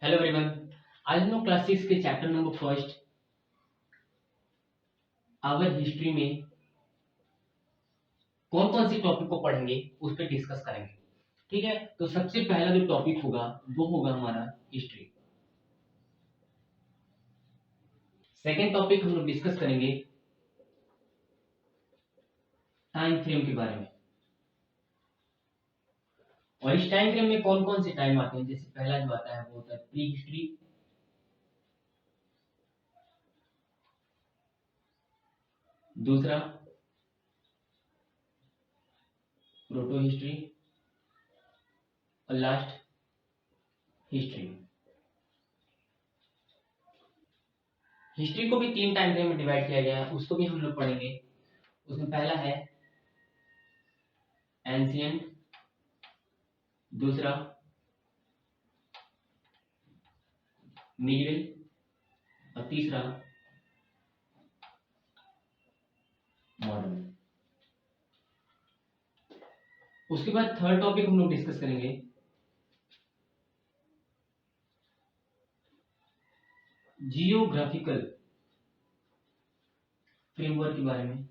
Hello everyone. आज हम लोग क्लास 6 के chapter number first hour history में कौन कौन सी टॉपिक को पढ़ेंगे उस पर डिस्कस करेंगे। ठीक है, तो सबसे पहला जो टॉपिक होगा वो होगा हमारा हिस्ट्री। सेकेंड टॉपिक हम लोग डिस्कस करेंगे टाइम फ्रेम के बारे में। और इस टाइम फ्रेम में कौन कौन से टाइम आते हैं, जैसे पहला जो आता है वो होता है प्री हिस्ट्री, दूसरा प्रोटो हिस्ट्री और लास्ट हिस्ट्री। हिस्ट्री को भी तीन टाइम फ्रेम में डिवाइड किया गया है, उसको भी हम लोग पढ़ेंगे। उसमें पहला है एंशियंट, दूसरा मिडिल और तीसरा मॉडर्न। उसके बाद थर्ड टॉपिक हम लोग डिस्कस करेंगे जियोग्राफिकल फ्रेमवर्क के बारे में।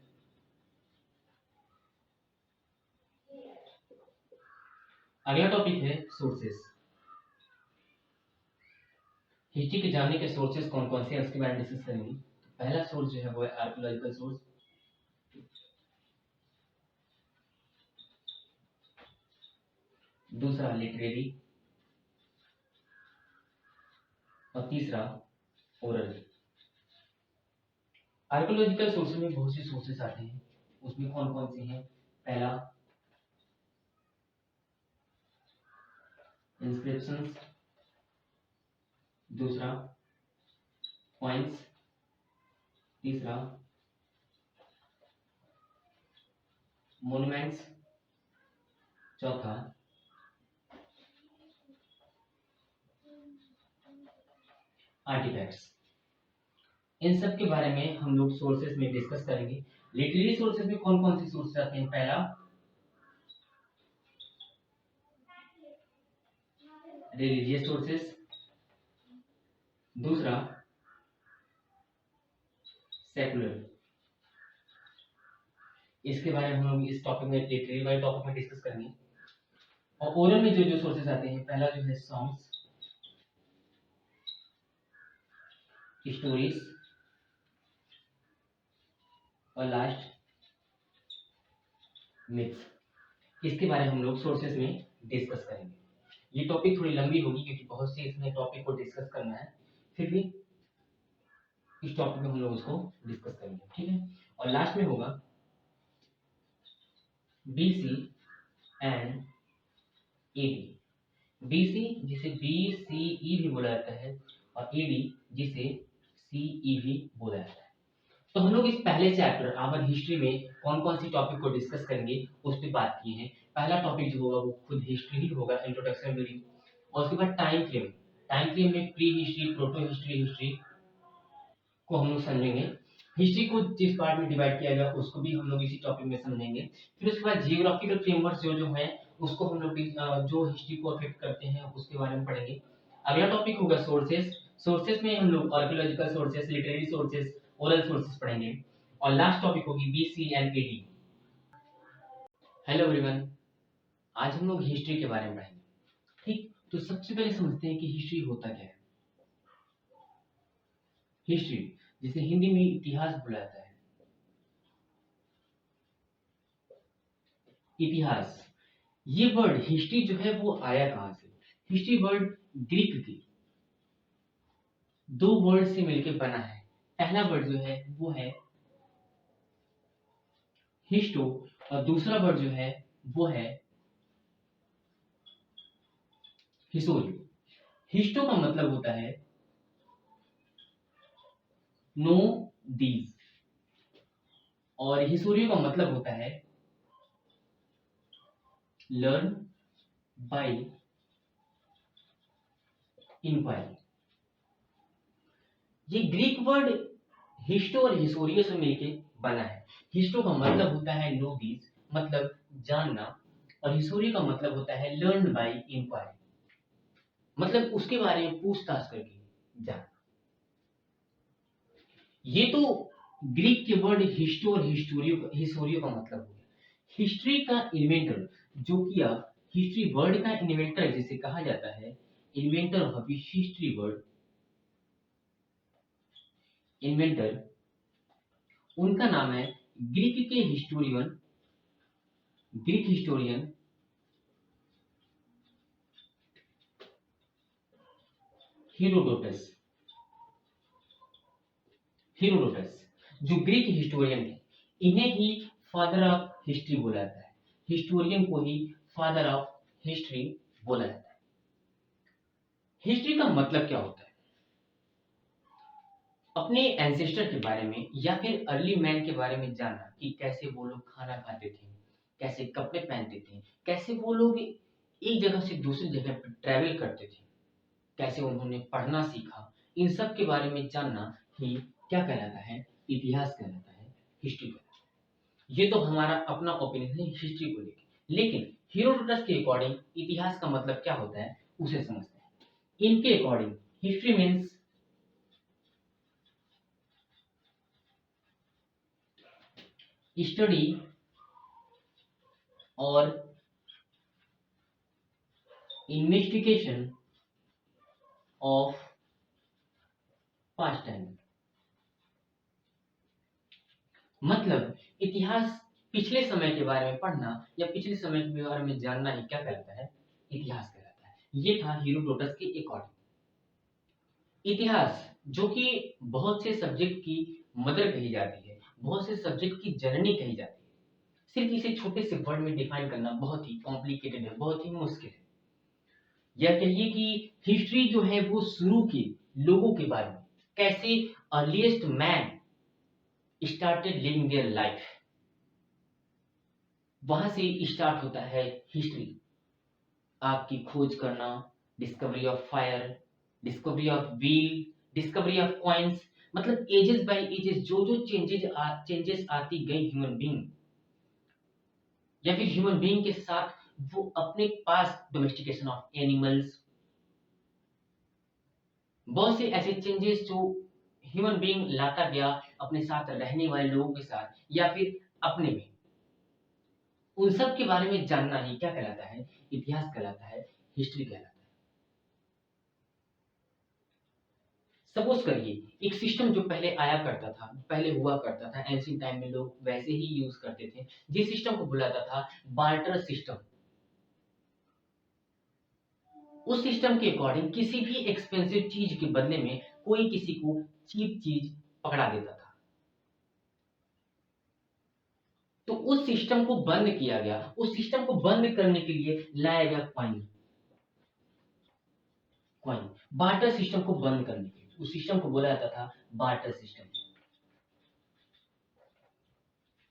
अगला टॉपिक है सोर्सेस। हिस्ट्री के जानने के सोर्सेस कौन कौन से हैं उसके बारे में डिस्कस करेंगे। पहला सोर्स जो है वो है आर्कियोलॉजिकल सोर्स, दूसरा लिटरेरी और तीसरा ओरल। आर्कियोलॉजिकल सोर्सेस में बहुत से सोर्सेस आते हैं, उसमें कौन कौन से हैं। पहला इंस्क्रिप्शंस, दूसरा कॉइन्स, तीसरा मोन्यूमेंट्स, चौथा आर्टिफैक्ट्स। इन सब के बारे में हम लोग सोर्सेस में डिस्कस करेंगे। लिटरेरी सोर्सेस में कौन कौन से सोर्सेस आते हैं। पहला रिलीजियस सोर्सेस, दूसरा सेकुलर। इसके बारे में हम लोग इस टॉपिक में लिटरेरी वाले टॉपिक में डिस्कस करेंगे। और ओरल में जो जो सोर्सेस आते हैं, पहला जो है सॉन्ग्स, स्टोरीज और लास्ट मिथ्स। इसके बारे में हम लोग सोर्सेस में डिस्कस करेंगे। ये टॉपिक थोड़ी लंबी होगी क्योंकि बहुत से इसमें टॉपिक को डिस्कस करना है, फिर भी इस टॉपिक में हम लोग उसको डिस्कस करेंगे। ठीक है, और लास्ट में होगा बीसी एंड एडी। बीसी जिसे बीसीई भी बोला जाता है और एडी जिसे सीई भी बोला जाता है। तो हम लोग इस पहले चैप्टर आवर हिस्ट्री में कौन कौन सी टॉपिक को डिस्कस करेंगे उस पर बात की है। पहला टॉपिक जो होगा वो खुद हिस्ट्री ही होगा, इंट्रोडक्शन रीडिंग। और उसके बाद टाइम फ्रेम। टाइम फ्रेम में pre history, proto history, history को हम लोग समझेंगे। हिस्ट्री को जिस पार्ट में डिवाइड किया गया उसको भी हम लोग इसी टॉपिक में समझेंगे। फिर उसके बाद जियोग्राफिकल फ्रेमवर्क जो जो है उसको हम लोग जो हिस्ट्री को अफेक्ट करते हैं उसके बारे में पढ़ेंगे। अगला टॉपिक होगा सोर्सेस। सोर्सेस में हम लोग archaeological sources, literary sources, oral sources पढ़ेंगे। और लास्ट टॉपिक होगी BC and AD. Hello everyone, आज हम लोग हिस्ट्री के बारे में पढ़ेंगे। ठीक, तो सबसे पहले समझते हैं कि हिस्ट्री होता क्या है। हिस्ट्री जिसे हिंदी में इतिहास बोला जाता है। इतिहास, ये वर्ड हिस्ट्री जो है वो आया कहां से। हिस्ट्री वर्ड ग्रीक की दो वर्ड से मिलकर बना है। पहला वर्ड जो है वो है हिस्टो और दूसरा वर्ड जो है वो है हिस्टोरियो। हिस्टो का मतलब होता है नो दीज और हिस्टोरियो का मतलब होता है लर्न बाय इंक्वायरी। ये ग्रीक वर्ड हिस्टो और हिस्टोरियो से मिलके बना है। हिस्टो का मतलब होता है नो दीज, मतलब जानना, और हिस्टोरियो का मतलब होता है लर्न बाय इंक्वायरी। मतलब उसके बारे में पूछताछ करके जानना। ये तो ग्रीक के वर्ड हिस्टो और हिस्टोरियो का मतलब हो गया। हिस्ट्री का इन्वेंटर, जो किया हिस्ट्री वर्ड का इन्वेंटर जिसे कहा जाता है, inventor of history word, inventor, उनका नाम है ग्रीक के historian, Greek historian Herodotus. Herodotus जो ग्रीक हिस्टोरियन थे, इन्हें ही फादर ऑफ हिस्ट्री बोला जाता है। हिस्टोरियन को ही फादर ऑफ हिस्ट्री बोला जाता है। हिस्ट्री का मतलब क्या होता है? अपने एंसेस्टर के बारे में या फिर अर्ली मैन के बारे में जानना कि कैसे वो लोग खाना खाते थे, कैसे कपड़े पहनते थे, कैसे वो लोग एक जगह से दूसरी जगह पर ट्रैवल करते थे, कैसे उन्होंने पढ़ना सीखा, इन सब के बारे में जानना ही क्या कहलाता है? इतिहास कहलाता है, हिस्ट्री कहलाता है। ये तो हमारा अपना ओपिनियन है हिस्ट्री को लेकर, लेकिन हेरोडोटस के अकॉर्डिंग इतिहास का मतलब क्या होता है उसे समझते हैं। इनके अकॉर्डिंग हिस्ट्री मीन्स स्टडी और इन्वेस्टिगेशन ऑफ पास्ट टाइम। मतलब इतिहास, पिछले समय के बारे में पढ़ना या पिछले समय के बारे में जानना ही क्या कहलाता है? इतिहास कहलाता है। ये था हेरोडोटस के अकॉर्डिंग। इतिहास जो कि बहुत से सब्जेक्ट की मदर कही जाती है, बहुत से सब्जेक्ट की जननी कही जाती है, सिर्फ इसे छोटे से वर्ड में डिफाइन करना बहुत ही कॉम्प्लिकेटेड है, बहुत ही मुश्किल है। या कहिए कि हिस्ट्री जो है वो शुरू के लोगों के बारे में, कैसे earliest man started living their life, वहां से स्टार्ट होता है हिस्ट्री। आग की खोज करना, discovery of fire, discovery of wheel, discovery of coins, मतलब एजेस बाय एजेस जो जो चेंजेस आती गई ह्यूमन बीइंग या फिर ह्यूमन बीइंग के साथ, वो अपने पास डोमेस्टिकेशन ऑफ एनिमल्स, बहुत से ऐसे चेंजेस जो ह्यूमन बीइंग लाता गया अपने साथ रहने वाले लोगों के साथ या फिर अपने में, उन सब के बारे में जानना ही क्या कहलाता है? इतिहास कहलाता है, हिस्ट्री कहलाता है। सपोज करिए एक सिस्टम जो पहले आया करता था, पहले हुआ करता था, एंशिएंट टाइम में लोग वैसे ही यूज करते थे, जिस सिस्टम को बुलाता था बार्टर सिस्टम। उस सिस्टम के अकॉर्डिंग किसी भी एक्सपेंसिव चीज के बदले में कोई किसी को चीप चीज पकड़ा देता था। तो उस सिस्टम को बंद किया गया, उस सिस्टम को बंद करने के लिए लाया गया कॉइन। कॉइन बार्टर सिस्टम को बंद करने के लिए उस सिस्टम को बोला जाता था बार्टर सिस्टम।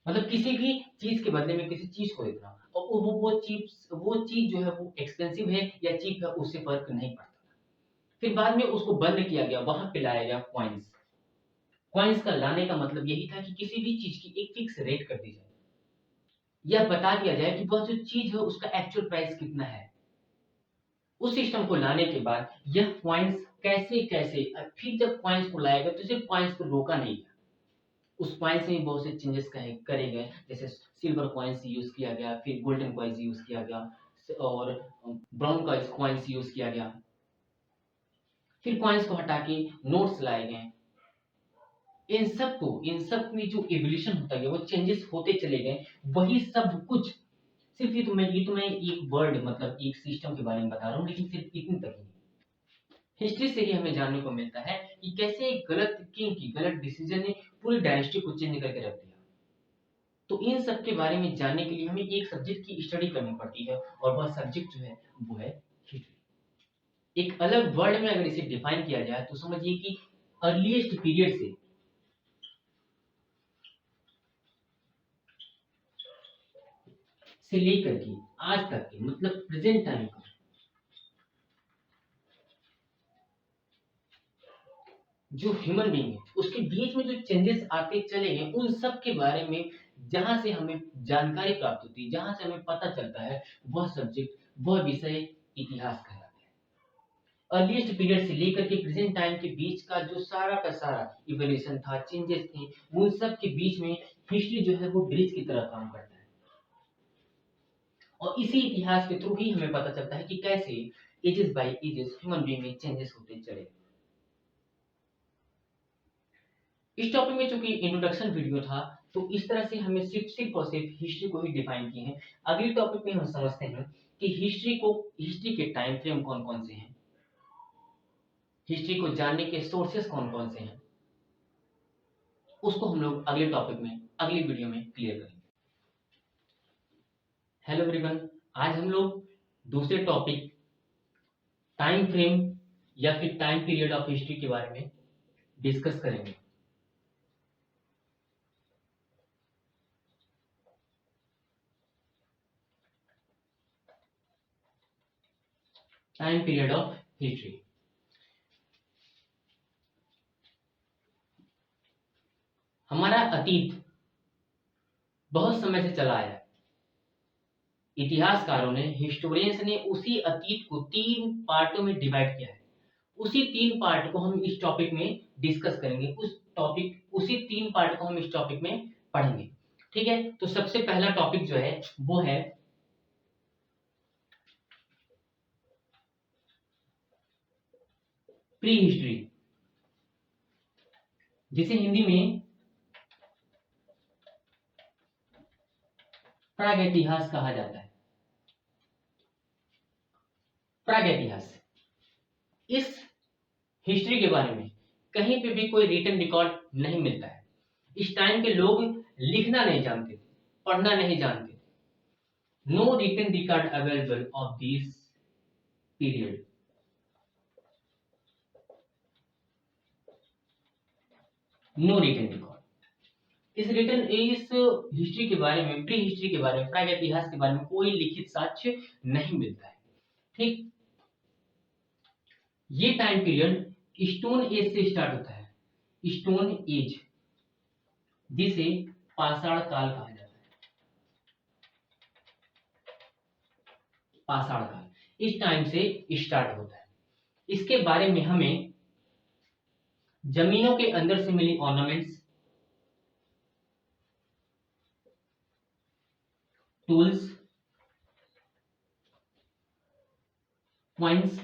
मतलब किसी भी चीज के बदले में किसी चीज को देना, और वो चीज जो है वो एक्सपेंसिव है या चीप है उससे फर्क नहीं पड़ता। फिर बाद में उसको बंद किया गया, वहां पे लाया गया कॉइन्स। कॉइन्स का लाने का मतलब यही था कि किसी भी चीज की एक फिक्स रेट कर दी जाए, यह बता दिया जाए कि वह जो चीज है उसका एक्चुअल प्राइस कितना है। उस सिस्टम को लाने के बाद यह कॉइन्स कैसे कैसे, फिर जब कॉइन्स को लाया गया तो सिर्फ कॉइन्स को रोका नहीं गया, उस कॉइन्स में बहुत से चेंजेस करे गए, जैसे सिल्वर कॉइन्स यूज किया गया, फिर गोल्डन कॉइन्स यूज किया गया और ब्राउन कॉइन्स यूज किया गया। फिर कॉइन्स को हटा के नोट्स लाए गए। इन सब में जो एवोल्यूशन होता गया, वो चेंजेस होते चले गए, वही सब कुछ। सिर्फ ये तो मैं एक वर्ड मतलब एक सिस्टम के बारे में बता रहा हूँ, लेकिन सिर्फ इतनी तक ही। हिस्ट्री से ही हमें जानने को मिलता है कि कैसे एक गलत किंग की गलत डिसीजन ने पूरी डायनेस्टी को चेंज करके रख दिया। तो इन सब के बारे में जानने के लिए हमें एक सब्जेक्ट की स्टडी करनी पड़ती है, और वह सब्जेक्ट जो है वो है हिस्ट्री। एक अलग वर्ड में अगर इसे डिफाइन किया जाए तो समझिए कि अर्लीस्ट पीरियड से लेकर के आज तक के, मतलब प्रेजेंट टाइम का जो ह्यूमन बीइंग है उसके बीच में जो चेंजेस आते चले हैं, उन सब के बारे में जहां से हमें जानकारी प्राप्त होती है, जहां से हमें पता चलता है, वह सब्जेक्ट, वह विषय इतिहास कहलाता है। अर्लीस्ट पीरियड से लेकर के प्रेजेंट टाइम के बीच का जो सारा का सारा इवोल्यूशन था, चेंजेस थे, उन सब के बीच में हिस्ट्री जो है वो ब्रिज की तरह काम करता है। और इसी इतिहास के थ्रू ही हमें पता चलता है कि कैसे ages by ages human being में चेंजेस होते चले। इस टॉपिक में चूंकि इंट्रोडक्शन वीडियो था, तो इस तरह से हमें सिर्फ और सिर्फ हिस्ट्री को ही डिफाइन किए हैं। अगले टॉपिक में हम समझते हैं कि हिस्ट्री के टाइम फ्रेम कौन कौन से हैं, हिस्ट्री को जानने के सोर्सेस कौन कौन से हैं, उसको हम लोग अगले टॉपिक में अगली वीडियो में क्लियर करेंगे। हेलो एवरीवन, आज हम लोग दूसरे टॉपिक टाइम फ्रेम या फिर टाइम पीरियड ऑफ हिस्ट्री के बारे में डिस्कस करेंगे। Time period of history. हमारा अतीत बहुत समय से चला आया। इतिहासकारों ने, हिस्टोरियंस ने उसी अतीत को 3 पार्टों में डिवाइड किया है। उसी 3 पार्ट को हम इस टॉपिक में डिस्कस करेंगे। उसी 3 पार्ट को हम इस टॉपिक में पढ़ेंगे। ठीक है, तो सबसे पहला टॉपिक जो है वो है प्री हिस्ट्री, जिसे हिंदी में प्रागैतिहास कहा जाता है। प्रागैतिहास, इस हिस्ट्री के बारे में कहीं पे भी कोई रिटन रिकॉर्ड नहीं मिलता है। इस टाइम के लोग लिखना नहीं जानते, पढ़ना नहीं जानते। No written record available of this period. No written record. इस हिस्ट्री के बारे में, प्री हिस्ट्री के बारे में, प्रागैतिहास के बारे में कोई लिखित साक्ष्य नहीं मिलता है। ठीक, ये टाइम पीरियड स्टोन एज से स्टार्ट होता है। स्टोन एज, जिसे पाषाण काल कहा जाता है। पाषाण काल इस टाइम से स्टार्ट होता है। इसके बारे में हमें जमीनों के अंदर से मिली ऑर्नामेंट्स, टूल्स, कॉइन्स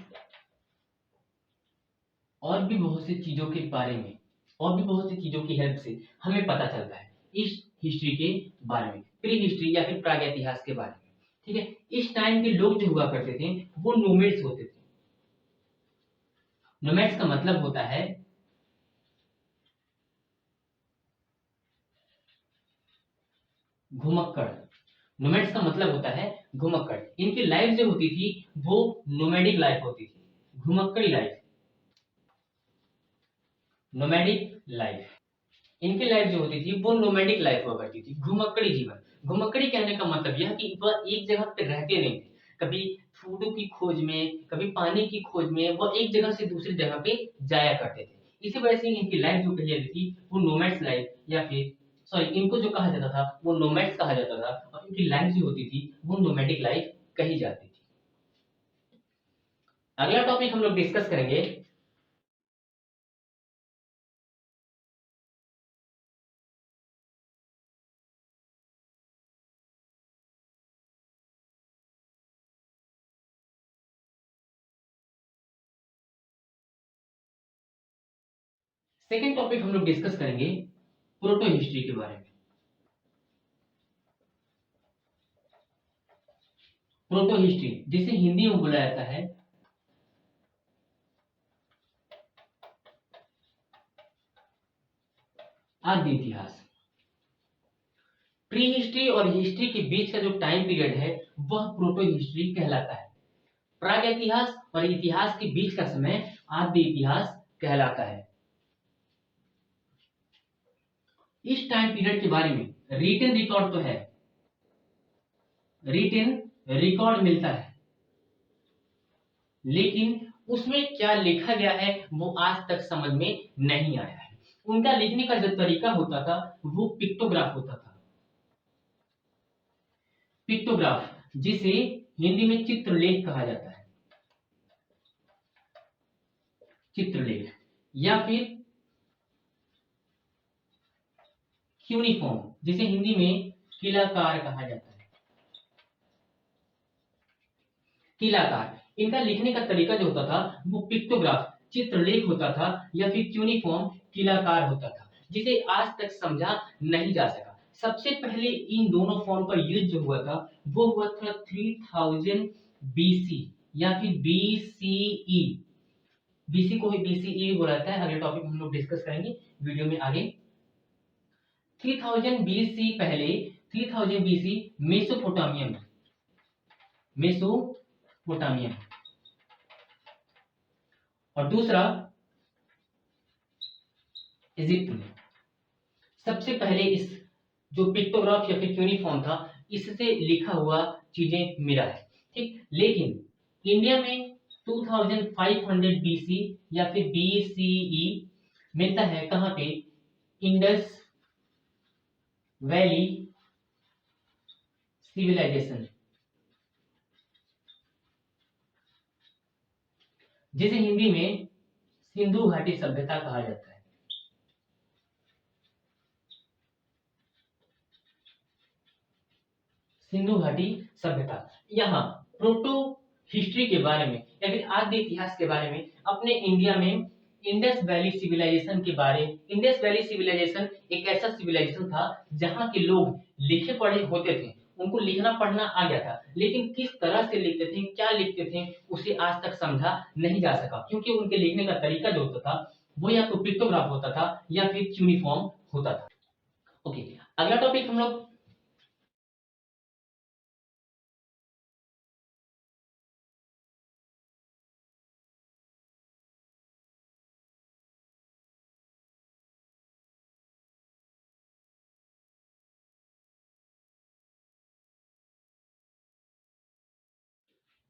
और भी बहुत सी चीजों के बारे में, और भी बहुत सी चीजों की हेल्प से हमें पता चलता है इस हिस्ट्री के बारे में, प्री हिस्ट्री या फिर प्रागैतिहास के बारे में। ठीक है, इस टाइम के लोग जो हुआ करते थे वो नोमैड्स होते थे। नोमैड्स का मतलब होता है घुमक्कड़। नोमैड्स का मतलब होता है घुमक्कड़। इनकी लाइफ जो होती थी वो नोमैडिक लाइफ होती थी, घुमक्कड़ी लाइफ, नोमैडिक लाइफ। इनकी लाइफ जो होती थी वो नोमैडिक लाइफ हुआ करती थी, घुमक्कड़ी जीवन। घुमक्कड़ी कहने का मतलब यह कि वह एक जगह पे रहते नहीं थे। कभी फूड की खोज में, कभी पानी की खोज में वह एक जगह से दूसरी जगह पे जाया करते थे। इसी वजह से इनकी लाइफ जो कही जाती थी वो नोमैड्स लाइफ, या फिर सॉरी, इनको जो कहा जाता था वो नोमैड्स कहा जाता था, और इनकी लाइफ जो होती थी वो नोमैडिक लाइफ कही जाती थी। अगला टॉपिक हम लोग डिस्कस करेंगे सेकेंड टॉपिक हम लोग डिस्कस करेंगे प्रोटो हिस्ट्री के बारे में। प्रोटो हिस्ट्री, जिसे हिंदी में बोला जाता है आदि इतिहास। प्री हिस्ट्री और हिस्ट्री के बीच का जो टाइम पीरियड है वह प्रोटो हिस्ट्री कहलाता है। प्रागैतिहास और इतिहास के बीच का समय आदि इतिहास कहलाता है। इस टाइम पीरियड के बारे में रिटन रिकॉर्ड तो है, रिटन रिकॉर्ड मिलता है, लेकिन उसमें क्या लिखा गया है वो आज तक समझ में नहीं आया है। उनका लिखने का जो तरीका होता था वो पिक्टोग्राफ होता था। पिक्टोग्राफ, जिसे हिंदी में चित्रलेख कहा जाता है। चित्रलेख, या फिर क्यूनिफॉर्म जिसे हिंदी में किलाकार कहा जाता है। किलाकार, इनका लिखने का तरीका जो होता था वो पिक्टोग्राफ चित्रलेख होता था, या फिर क्यूनिफॉर्म किलाकार होता था, जिसे आज तक समझा नहीं जा सका। सबसे पहले इन दोनों फॉर्म का यूज जो हुआ था वो हुआ था 3000 बीसी या फिर बीसीई। बीसी को ही बीसीई बोला जाता है। अगले टॉपिक हम लोग डिस्कस करेंगे वीडियो में आगे। 3000 बीसी पहले, 3000 बीसी मेसोपोटामियम, मेसोपोटामियम, और दूसरा इजिप्ट में। सबसे पहले इस जो पिक्टोग्राफ या फिर क्यूनिफॉर्म था इससे लिखा हुआ चीजें मिला है, ठीक। लेकिन इंडिया में 2500 बीसी या फिर बीसीई मिलता है कहां पे? इंडस वैली सिविलाइजेशन, जिसे हिंदी में सिंधु घाटी सभ्यता कहा जाता है। सिंधु घाटी सभ्यता। यहाँ प्रोटो हिस्ट्री के बारे में या फिर आद्य इतिहास के बारे में अपने इंडिया में इंडस वैली सिविलाइजेशन के बारे। इंडस वैली सिविलाइजेशन एक ऐसा सिविलाइजेशन था जहाँ के लोग लिखे पढ़े होते थे, उनको लिखना पढ़ना आ गया था, लेकिन किस तरह से लिखते थे, क्या लिखते थे, उसे आज तक समझा नहीं जा सका, क्योंकि उनके लिखने का तरीका जो होता था वो या तो पिक्टोग्राफ होता था या फिर क्यूनिफॉर्म होता था। ओके, अगला टॉपिक हम लोग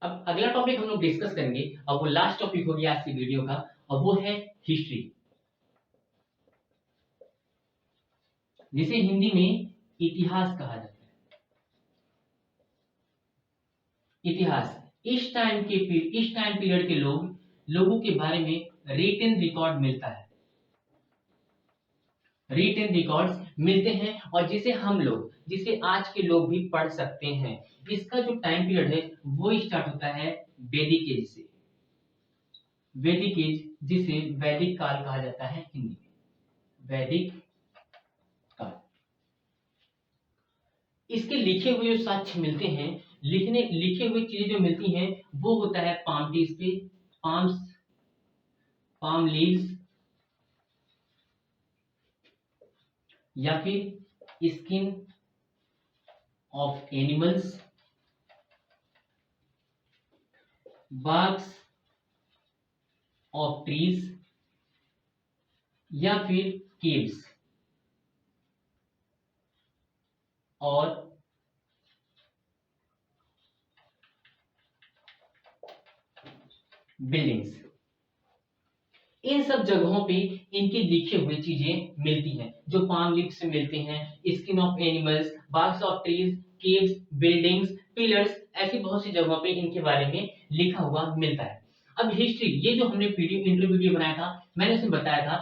अब अगला टॉपिक हम लोग डिस्कस करेंगे, और वो लास्ट टॉपिक होगी आज की वीडियो का, और वो है हिस्ट्री, जिसे हिंदी में इतिहास कहा जाता है। इतिहास इस टाइम पीरियड के लोगों के बारे में रिटन रिकॉर्ड मिलता है, रिटन रिकॉर्ड्स मिलते हैं, और जिसे आज के लोग भी पढ़ सकते हैं। इसका जो टाइम पीरियड है वो स्टार्ट होता है वैदिक एज से, वैदिक एज जिसे वैदिक काल कहा जाता है हिंदी में, वैदिक काल। इसके लिखे हुए जो साक्ष्य मिलते हैं, लिखे हुए चीजें जो मिलती हैं वो होता है पाम ट्रीज पे, पाम लीव्स, या फिर skin of animals, barks of trees, या फिर केव्स और बिल्डिंग्स। इन सब जगहों पे इनकी लिखी हुई चीजें मिलती हैं, जो पाम लीफ से मिलते हैं, skin of animals, barks of trees, caves, buildings, pillars, ऐसी बहुत सी जगहों पे इनके बारे में लिखा हुआ मिलता है। अब हिस्ट्री, ये जो हमने वीडियो बनाया था, मैंने उसमें बताया था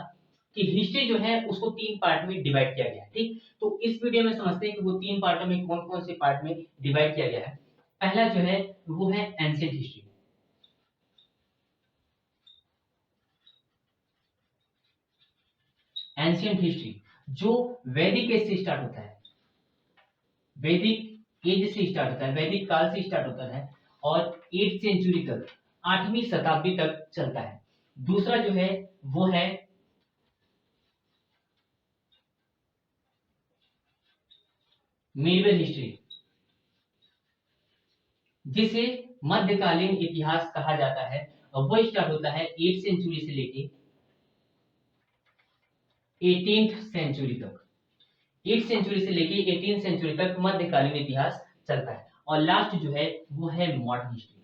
कि हिस्ट्री जो है उसको 3 पार्ट में डिवाइड किया गया है, ठीक। तो इस वीडियो में समझते हैं कि वो 3 पार्टों में कौन कौन से पार्ट में डिवाइड किया गया है। पहला जो है वो है एंशिएंट हिस्ट्री। एंशिएंट हिस्ट्री जो वैदिक एज से स्टार्ट होता है, वैदिक एज से स्टार्ट होता है, वैदिक काल से स्टार्ट होता है, और 8th सेंचुरी तक, 8वीं शताब्दी तक चलता है। दूसरा जो है वो है मिडिवल हिस्ट्री, जिसे मध्यकालीन इतिहास कहा जाता है, और वो स्टार्ट होता है 8th सेंचुरी से लेके 18th सेंचुरी तक। 8th सेंचुरी से लेके 18th सेंचुरी तक मध्यकालीन इतिहास चलता है, और लास्ट जो है वो है मॉडर्न हिस्ट्री।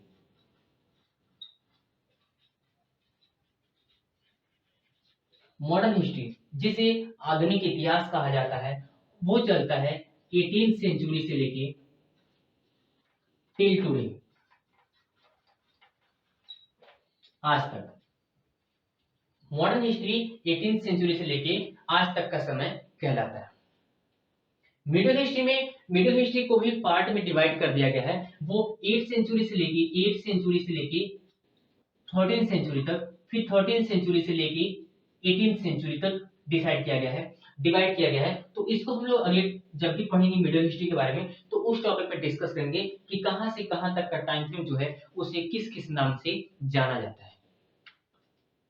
मॉडर्न हिस्ट्री जिसे आधुनिक इतिहास कहा जाता है, वो चलता है 18th सेंचुरी से लेके टिल टुडे, आज तक। मॉडर्न हिस्ट्री 18th सेंचुरी से लेके आज तक का समय कहलाता है। मिडिल हिस्ट्री को भी पार्ट में डिवाइड कर दिया गया है। वो 8th सेंचुरी से लेके 13th सेंचुरी तक, फिर 13th सेंचुरी से लेके 18th सेंचुरी तक डिवाइड किया गया है। तो इसको हम लोग अगले जब भी पढ़ेंगे मिडिल हिस्ट्री के बारे में, तो उस टॉपिक पे डिस्कस करेंगे कि कहां से कहां तक का टाइम फ्रेम जो है उसे किस किस नाम से जाना जाता है।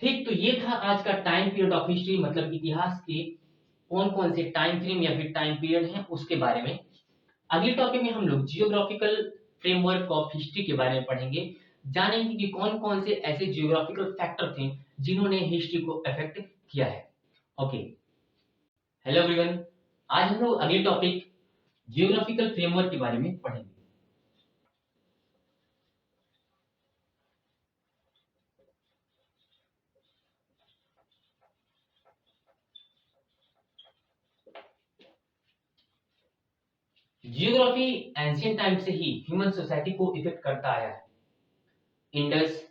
ठीक, तो ये था आज का टाइम पीरियड ऑफ हिस्ट्री, मतलब इतिहास के कौन कौन से टाइम फ्रेम या फिर टाइम पीरियड हैं उसके बारे में। अगले टॉपिक में हम लोग जियोग्राफिकल फ्रेमवर्क ऑफ हिस्ट्री के बारे में पढ़ेंगे, जानेंगे कि कौन कौन से ऐसे जियोग्राफिकल फैक्टर थे जिन्होंने हिस्ट्री को अफेक्ट किया है। ओके, हेलो एवरीवन, आज हम लोग अगले टॉपिक जियोग्राफिकल फ्रेमवर्क के बारे में पढ़ेंगे। जियोग्राफी एंशिएंट टाइम से ही ह्यूमन सोसाइटी को इफेक्ट करता आया है। इंडस,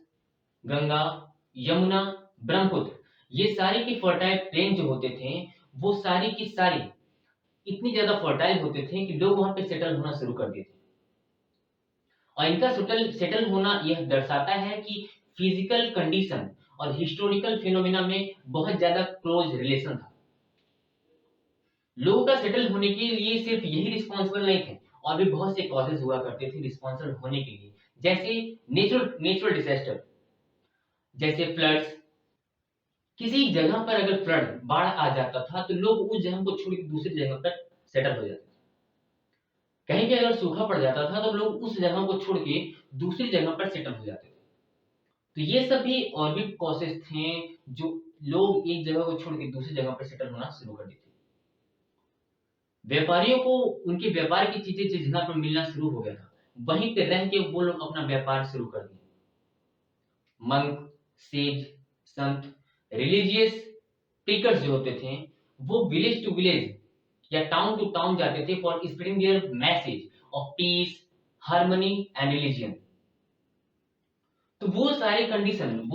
गंगा, यमुना, ब्रह्मपुत्र, ये सारी की फर्टाइल प्लेन जो होते थे वो सारी की सारी इतनी ज्यादा फर्टाइल होते थे कि लोग वहां पे सेटल होना शुरू कर दिए थे। और इनका सेटल होना यह दर्शाता है कि फिजिकल कंडीशन और हिस्टोरिकल फिनोमिना में बहुत ज्यादा क्लोज रिलेशन था। लोगों का सेटल होने के लिए सिर्फ यही रिस्पॉन्सिबल नहीं थे, और भी बहुत से कॉजेज हुआ करते थे रिस्पॉन्सिबल होने के लिए, जैसे नेचुरल डिजास्टर, जैसे फ्लड्स। किसी जगह पर अगर फ्लड बाढ़ आ जाता था तो लोग उस जगह को छोड़ के दूसरी जगह पर सेटल हो जाते थे। कहीं भी अगर सूखा पड़ जाता था तो लोग उस जगह को छोड़ के दूसरी जगह पर सेटल हो जाते थे। तो ये सब भी और भी कॉजेज थे जो लोग एक जगह को छोड़ के दूसरी जगह पर सेटल होना शुरू कर देते। व्यापारियों को उनके व्यापार की चीजें जिस जगह पर मिलना शुरू हो गया था, वहीं पे रह के वो लोग अपना व्यापार शुरू कर दिए। मंक, सेज, संत, रिलीजियस प्रीकर्स जो होते थे वो विलेज टू विलेज या टाउन टू टाउन जाते थे for spreading their message of peace, harmony and religion. तो वो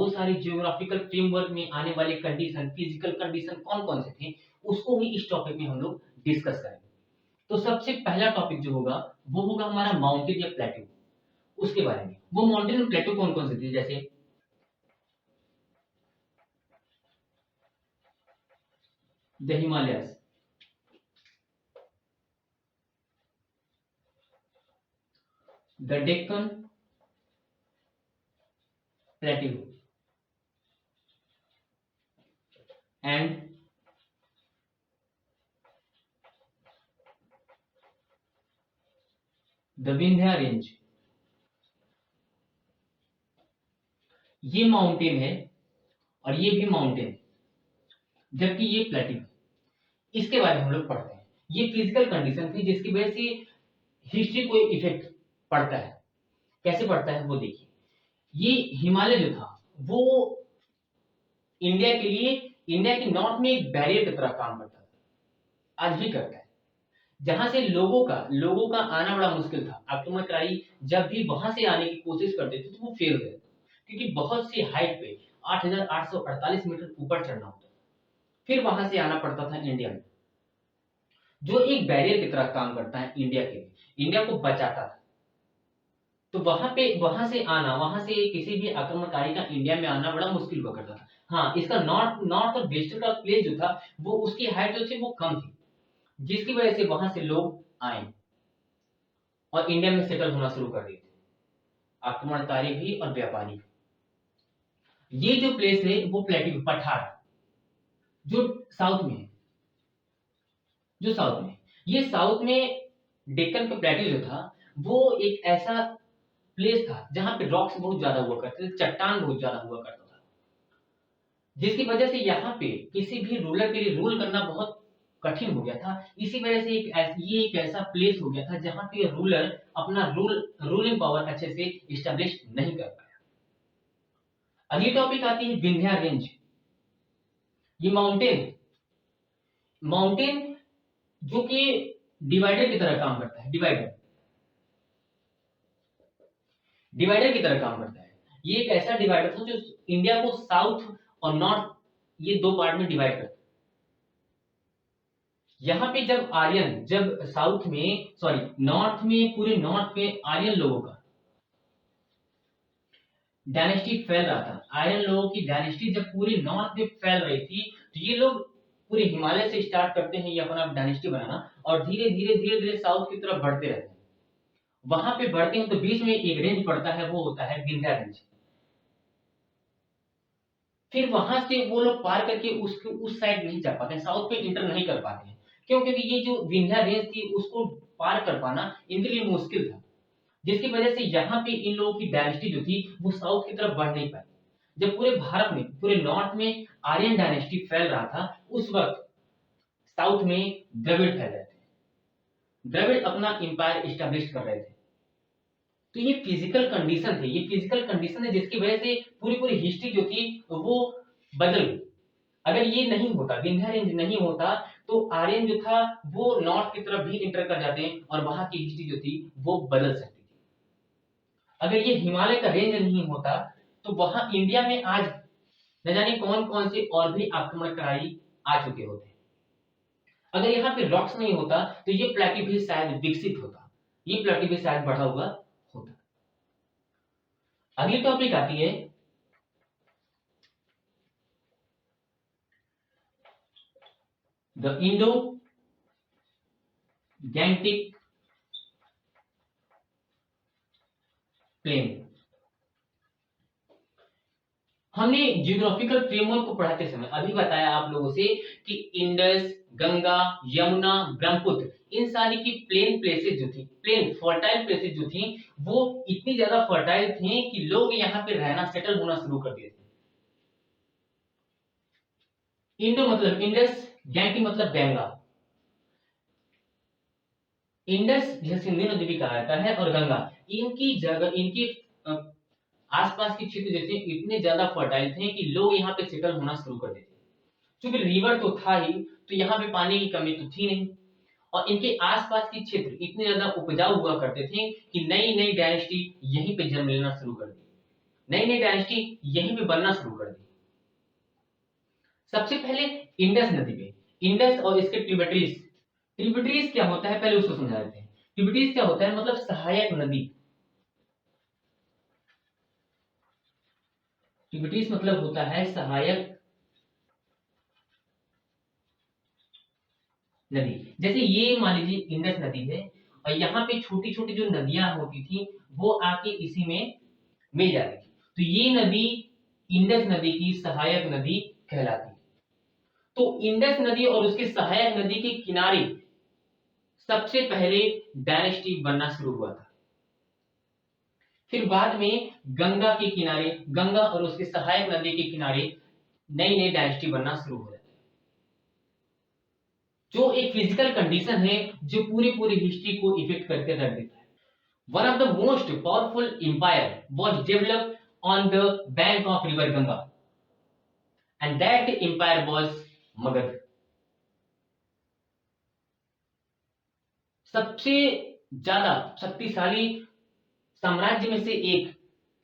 सारे जियोग्राफिकल फ्रेमवर्क में आने वाले कंडीशन, फिजिकल कंडीशन कौन कौन से थे, उसको ही इस टॉपिक में हम लोग डिस्कस करेंगे। तो सबसे पहला टॉपिक जो होगा वो होगा हमारा माउंटेन या प्लेटो, उसके बारे में। वो माउंटेन और प्लेटो कौन कौन से थे, जैसे the Himalayas, the Deccan plateau and the Vindhya range. ये माउंटेन है और ये भी माउंटेन है, जबकि ये प्लेटो है। इसके बारे में हम लोग पढ़ते हैं। ये फिजिकल कंडीशन थी जिसकी वजह से हिस्ट्री को इफेक्ट पड़ता है। कैसे पड़ता है वो देखिए। ये हिमालय जो था वो इंडिया के लिए, इंडिया के नॉर्थ में एक बैरियर की तरह काम करता था, आज भी करता है। जहां से लोगों का आना बड़ा मुश्किल था। आक्रमणकारी जब भी वहां से आने की कोशिश करते थे तो वो फेल हो जाते, क्योंकि बहुत सी हाइट पे 8,848 मीटर ऊपर चढ़ना होता, फिर वहां से आना पड़ता था इंडिया में, जो एक बैरियर की तरह काम करता है इंडिया के लिए, इंडिया को बचाता था। तो वहां से आना, वहां से किसी भी आक्रमणकारी का इंडिया में आना बड़ा मुश्किल हुआ करता था। हाँ, इसका नॉर्थ और वेस्ट का प्लेस जो था वो उसकी हाइट जो थी वो कम थी, जिसकी वजह से वहां से लोग आए और इंडिया में सेटल होना शुरू कर दिए थे, आक्रमणकारी भी और व्यापारी भी। ये जो प्लेस है वो प्लेटो पठार, जो साउथ में है, ये साउथ में डेक्कन का प्लेटो जो था वो एक ऐसा प्लेस था जहां पे रॉक्स बहुत ज्यादा हुआ करते थे, चट्टान बहुत ज्यादा हुआ करता था, जिसकी वजह से यहाँ पे किसी भी रूलर के लिए रूल करना बहुत कठिन हो गया था। इसी वजह से ये एक ऐसा प्लेस हो गया था जहां पे रूलर अपना रूलिंग पावर अच्छे से इस्टेब्लिश नहीं कर पाया। अगली टॉपिक आती है विंध्या रेंज। ये माउंटेन जो कि डिवाइडर की तरह काम करता है, डिवाइडर की तरह काम करता है। ये एक ऐसा डिवाइडर था जो इंडिया को साउथ और नॉर्थ ये दो पार्ट में डिवाइड करते हैं। यहाँ पे जब साउथ में नॉर्थ में, पूरे नॉर्थ में आर्यन लोगों का डायनेस्टी फैल रहा था, आर्यन लोगों की डायनेस्टी जब पूरे नॉर्थ में फैल रही थी, तो ये लोग पूरे हिमालय से स्टार्ट करते हैं ये अपना डायनेस्टी बनाना, और धीरे धीरे साउथ की तरफ बढ़ते रहते हैं। वहां पे बढ़ते हैं तो बीच में एक रेंज पड़ता है, वो होता है विंध्या रेंज। फिर वहां से वो लोग पार करके उस साइड नहीं जा पाते, साउथ पे इंटर नहीं कर पाते हैं। क्यों? क्योंकि ये जो विंध्या रेंज थी उसको पार कर पाना इनके लिए मुश्किल था, जिसकी वजह से यहाँ पे इन लोगों की डायनेस्टी जो थी वो साउथ की तरफ बढ़ नहीं पाई। जब पूरे भारत में, पूरे नॉर्थ में आर्यन डायनेस्टी फैल रहा था, उस वक्त साउथ में द्रविड़ फैल रहे थे, द्रविड़ अपना एम्पायर स्टैब्लिश कर रहे थे। तो ये फिजिकल कंडीशन थे, ये फिजिकल कंडीशन है जिसकी वजह से पूरी पूरी हिस्ट्री जो थी वो बदल गई। अगर ये नहीं होता, विंध्या रेंज नहीं होता, तो आर्यन जो था वो नॉर्थ की तरफ भी इंटर कर जाते हैं और वहां की हिस्ट्री जो थी वो बदल सकती थी। अगर ये हिमालय का रेंज नहीं होता तो वहां इंडिया में आज न जाने कौन कौन से और भी आक्रमणकारी आ चुके होते। अगर यहाँ पे रॉक्स नहीं होता तो ये प्लेटी भी शायद विकसित होता, ये प्लेटी भी शायद बढ़ा हुआ होता। अगली टॉपिक आती है द इंडो गैंगटिक प्लेन। हमने जियोग्राफिकल फ्रेमवर्क को पढ़ाते समय अभी बताया आप लोगों से कि इंडस, गंगा, यमुना, ब्रह्मपुत्र, इन सारी की प्लेन प्लेसेस जो थी, प्लेन फर्टाइल प्लेसेस जो थी, वो इतनी ज्यादा फर्टाइल थी कि लोग यहाँ पे रहना, सेटल होना शुरू कर दिए थे। इंडो मतलब इंडस, गैंगटिक मतलब गंगा। इंडस जिसे सिंधु नदी भी कहा जाता है, और गंगा, इनकी जगह, इनकी आसपास के क्षेत्र जैसे इतने ज्यादा फर्टाइल थे कि लोग यहाँ पे सेटल होना शुरू कर देते। क्योंकि रिवर तो था ही, तो यहाँ पे पानी की कमी तो थी नहीं, और इनके आसपास के क्षेत्र इतने ज्यादा उपजाऊ हुआ करते थे कि नई नई डायनेस्टी यहीं पे जन्म लेना शुरू कर दी, नई नई डायनेस्टी यहीं पे बनना शुरू कर दी। सबसे पहले इंडस नदी पे, इंडस और इसके ट्रिब्यूटरीज। ट्रिब्यूटरीज क्या होता है पहले उसको समझा देते हैं। ट्रिब्यूटरीज क्या होता है, मतलब सहायक नदी। ट्रिब्यूटरीज मतलब होता है सहायक नदी। जैसे ये मान लीजिए इंडस नदी है, और यहाँ पे छोटी छोटी जो नदियां होती थी वो आके इसी में मिल जाती थी, तो ये नदी इंडस नदी की सहायक नदी कहलाती है। तो इंडस नदी और उसके सहायक नदी के किनारे सबसे पहले डायनेस्टी बनना शुरू हुआ था। फिर बाद में गंगा के किनारे, गंगा और उसके सहायक नदी के किनारे नई नई डायनेस्टी बनना शुरू हो जाती है। जो एक फिजिकल कंडीशन है जो पूरी पूरी हिस्ट्री को इफेक्ट करके रख देता है। One of the most powerful empire was developed on the bank of river Ganga, and that empire was Magadha. सबसे ज्यादा शक्तिशाली साम्राज्य में से एक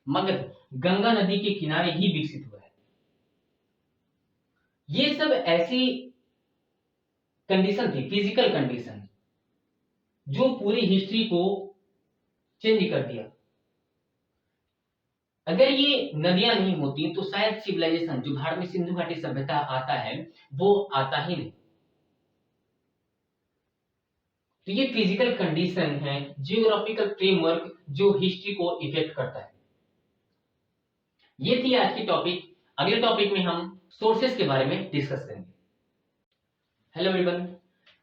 मगध गंगा नदी के किनारे ही विकसित हुआ है। ये सब ऐसी कंडीशन थी, फिजिकल कंडीशन, जो पूरी हिस्ट्री को चेंज कर दिया। अगर ये नदियां नहीं होती तो शायद सिविलाइजेशन जो भारत में सिंधु घाटी सभ्यता आता है वो आता ही नहीं। तो ये फिजिकल कंडीशन है, जियोग्राफिकल फ्रेमवर्क जो हिस्ट्री को इफेक्ट करता है। ये थी आज की टॉपिक। अगले टॉपिक में हम सोर्सेस के बारे में डिस्कस करेंगे। हेलो एवरीवन,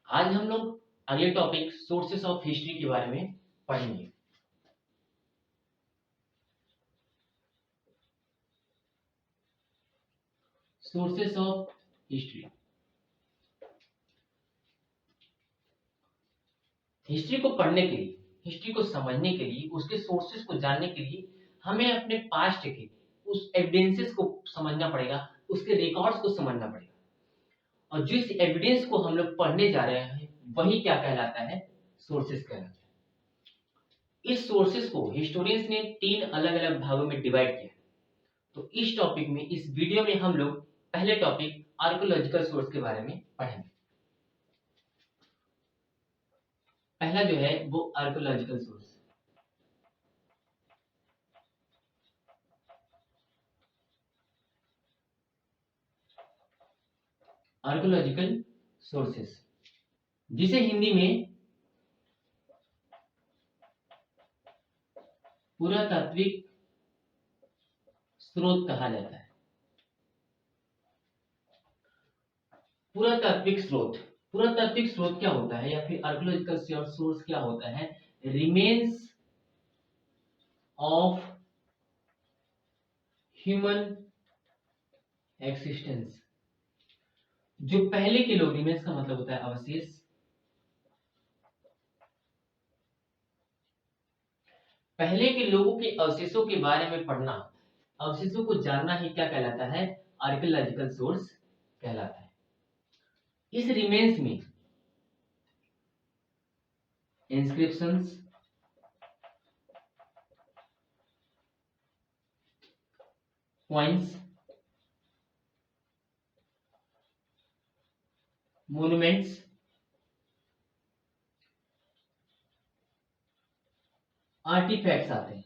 आज हम लोग अगले टॉपिक सोर्सेस ऑफ हिस्ट्री के बारे में पढ़ेंगे। Sources of history. हिस्ट्री को पढ़ने के लिए, हिस्ट्री को समझने के लिए, उसके सोर्सेस को जानने के लिए हमें अपने पास्ट के उस एविडेंसेस को समझना पड़ेगा, उसके रिकॉर्ड्स को समझना पड़ेगा। और जिस एविडेंस को हम लोग पढ़ने जा रहे हैं वही क्या कहलाता है, सोर्सेस कहलाता है। इस सोर्सेस को हिस्टोरियंस ने 3 अलग अलग भागों में डिवाइड किया। तो इस टॉपिक में, इस वीडियो में हम लोग पहले टॉपिक आर्कोलॉजिकल सोर्स के बारे में पढ़ेंगे। पहला जो है वो आर्कोलॉजिकल सोर्स। आर्कोलॉजिकल सोर्सेस, जिसे हिंदी में पुरातात्विक स्रोत कहा जाता है। पुरातात्विक स्रोत, पुरातात्विक स्रोत क्या होता है या फिर आर्कोलॉजिकल सोर्स क्या होता है? Remains of human existence. जो पहले के लोग, रिमेन्स का मतलब होता है अवशेष, पहले के लोगों के अवशेषों के बारे में पढ़ना, अवशेषों को जानना ही क्या कहलाता है? आर्कियोलॉजिकल सोर्स कहलाता है। इस रिमेन्स में इंस्क्रिप्शंस, कॉइन्स, मोन्यूमेंट्स, आर्टिफैक्ट्स आते हैं।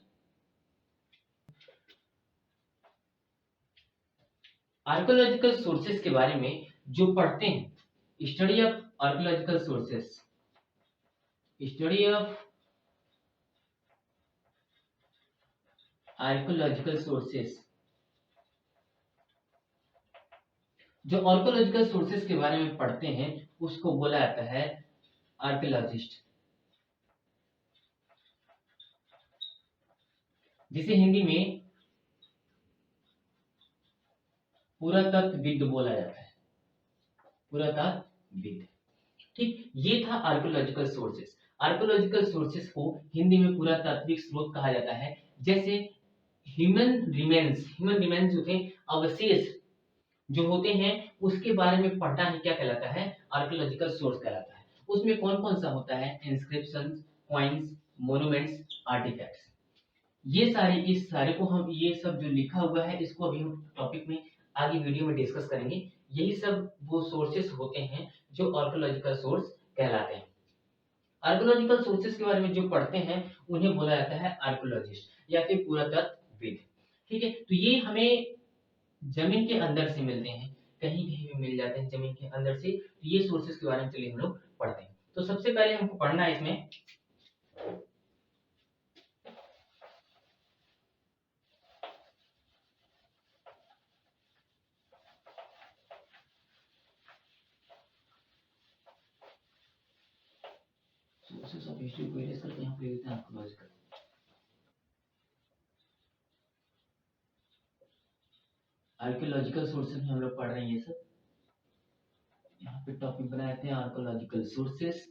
आर्कियोलॉजिकल सोर्सेस के बारे में जो पढ़ते हैं, study of archaeological sources, study of archaeological sources, जो आर्कियोलॉजिकल सोर्सेस के बारे में पढ़ते हैं उसको बोला जाता है आर्कियोलॉजिस्ट, जिसे हिंदी में पुरातत्वविद बोला जाता है। पुरातत्वविद, ठीक। ये था आर्कियोलॉजिकल सोर्सेस। आर्कियोलॉजिकल सोर्सेस को हिंदी में पुरातात्विक स्रोत कहा जाता है। जैसे ह्यूमन रिमेन्स जो थे, अवशेष जो होते हैं, उसके बारे में पढ़ना ही क्या कहलाता है? आर्कियोलॉजिकल सोर्स कहलाता है। उसमें कौन कौन सा होता है? Inscriptions, coins, monuments, artefacts. ये सारे, इस सारे को हम, ये सब जो लिखा हुआ है इसको अभी हम टॉपिक में आगे वीडियो में डिस्कस करेंगे। यही सब वो सोर्सेस होते हैं जो आर्कियोलॉजिकल सोर्स कहलाते हैं। आर्कियोलॉजिकल सोर्सेस के बारे में जो पढ़ते हैं उन्हें बोला जाता है आर्कियोलॉजिस्ट या फिर पुरातत्वविद, ठीक है। तो ये हमें जमीन के अंदर से मिलते हैं, कहीं कहीं भी मिल जाते हैं जमीन के अंदर से। तो ये सोर्सेस के बारे में चलिए हम लोग पढ़ते हैं। तो सबसे पहले हमको पढ़ना है इसमें सोर्सेस ऑफ हिस्ट्री को इरेज करके यहाँ पे लिखते हैं आर्कियोलॉजिकल। आर्कियोलॉजिकल सोर्सेस में हम लोग पढ़ रहे हैं ये सब। यहाँ पे टॉपिक बनाए थे आर्कियोलॉजिकल सोर्सेस।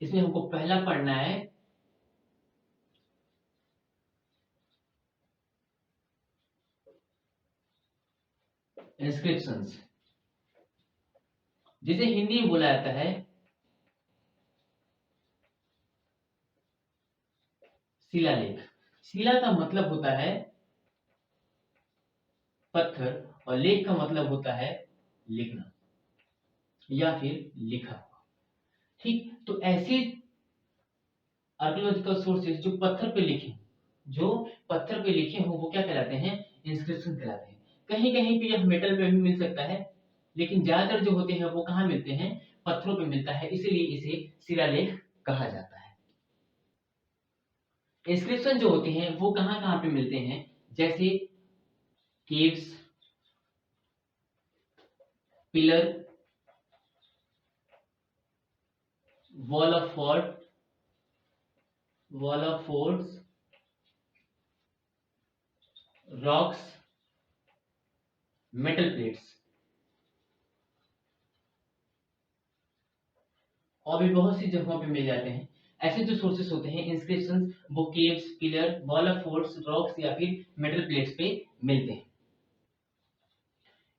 इसमें हमको पहला पढ़ना है इंस्क्रिप्शंस, जिसे हिंदी में बोला जाता है शिलालेख। शिला का मतलब होता है पत्थर और लेख का मतलब होता है लिखना या फिर लिखा हुआ, ठीक। तो ऐसे आर्कियोलॉजिकल सोर्सेज जो पत्थर पे लिखे, जो पत्थर पे लिखे हो वो क्या कहलाते हैं? इंस्क्रिप्शन कहलाते हैं। कहीं कहीं पे यह मेटल पे भी मिल सकता है, लेकिन ज्यादातर जो होते हैं वो कहाँ मिलते हैं? पत्थरों पे मिलता है, इसीलिए इसे शिलालेख कहा जाता है। इंस्क्रिप्शन जो होते हैं वो कहाँ कहाँ पे मिलते हैं? जैसे caves, pillar, wall of forts, rocks, metal plates, और भी बहुत सी जगहों पे मिल जाते हैं। ऐसे जो सोर्सेस होते हैं इंस्क्रिप्शंस, वो caves, pillar, wall of forts, rocks या फिर मेटल प्लेट्स पे मिलते हैं।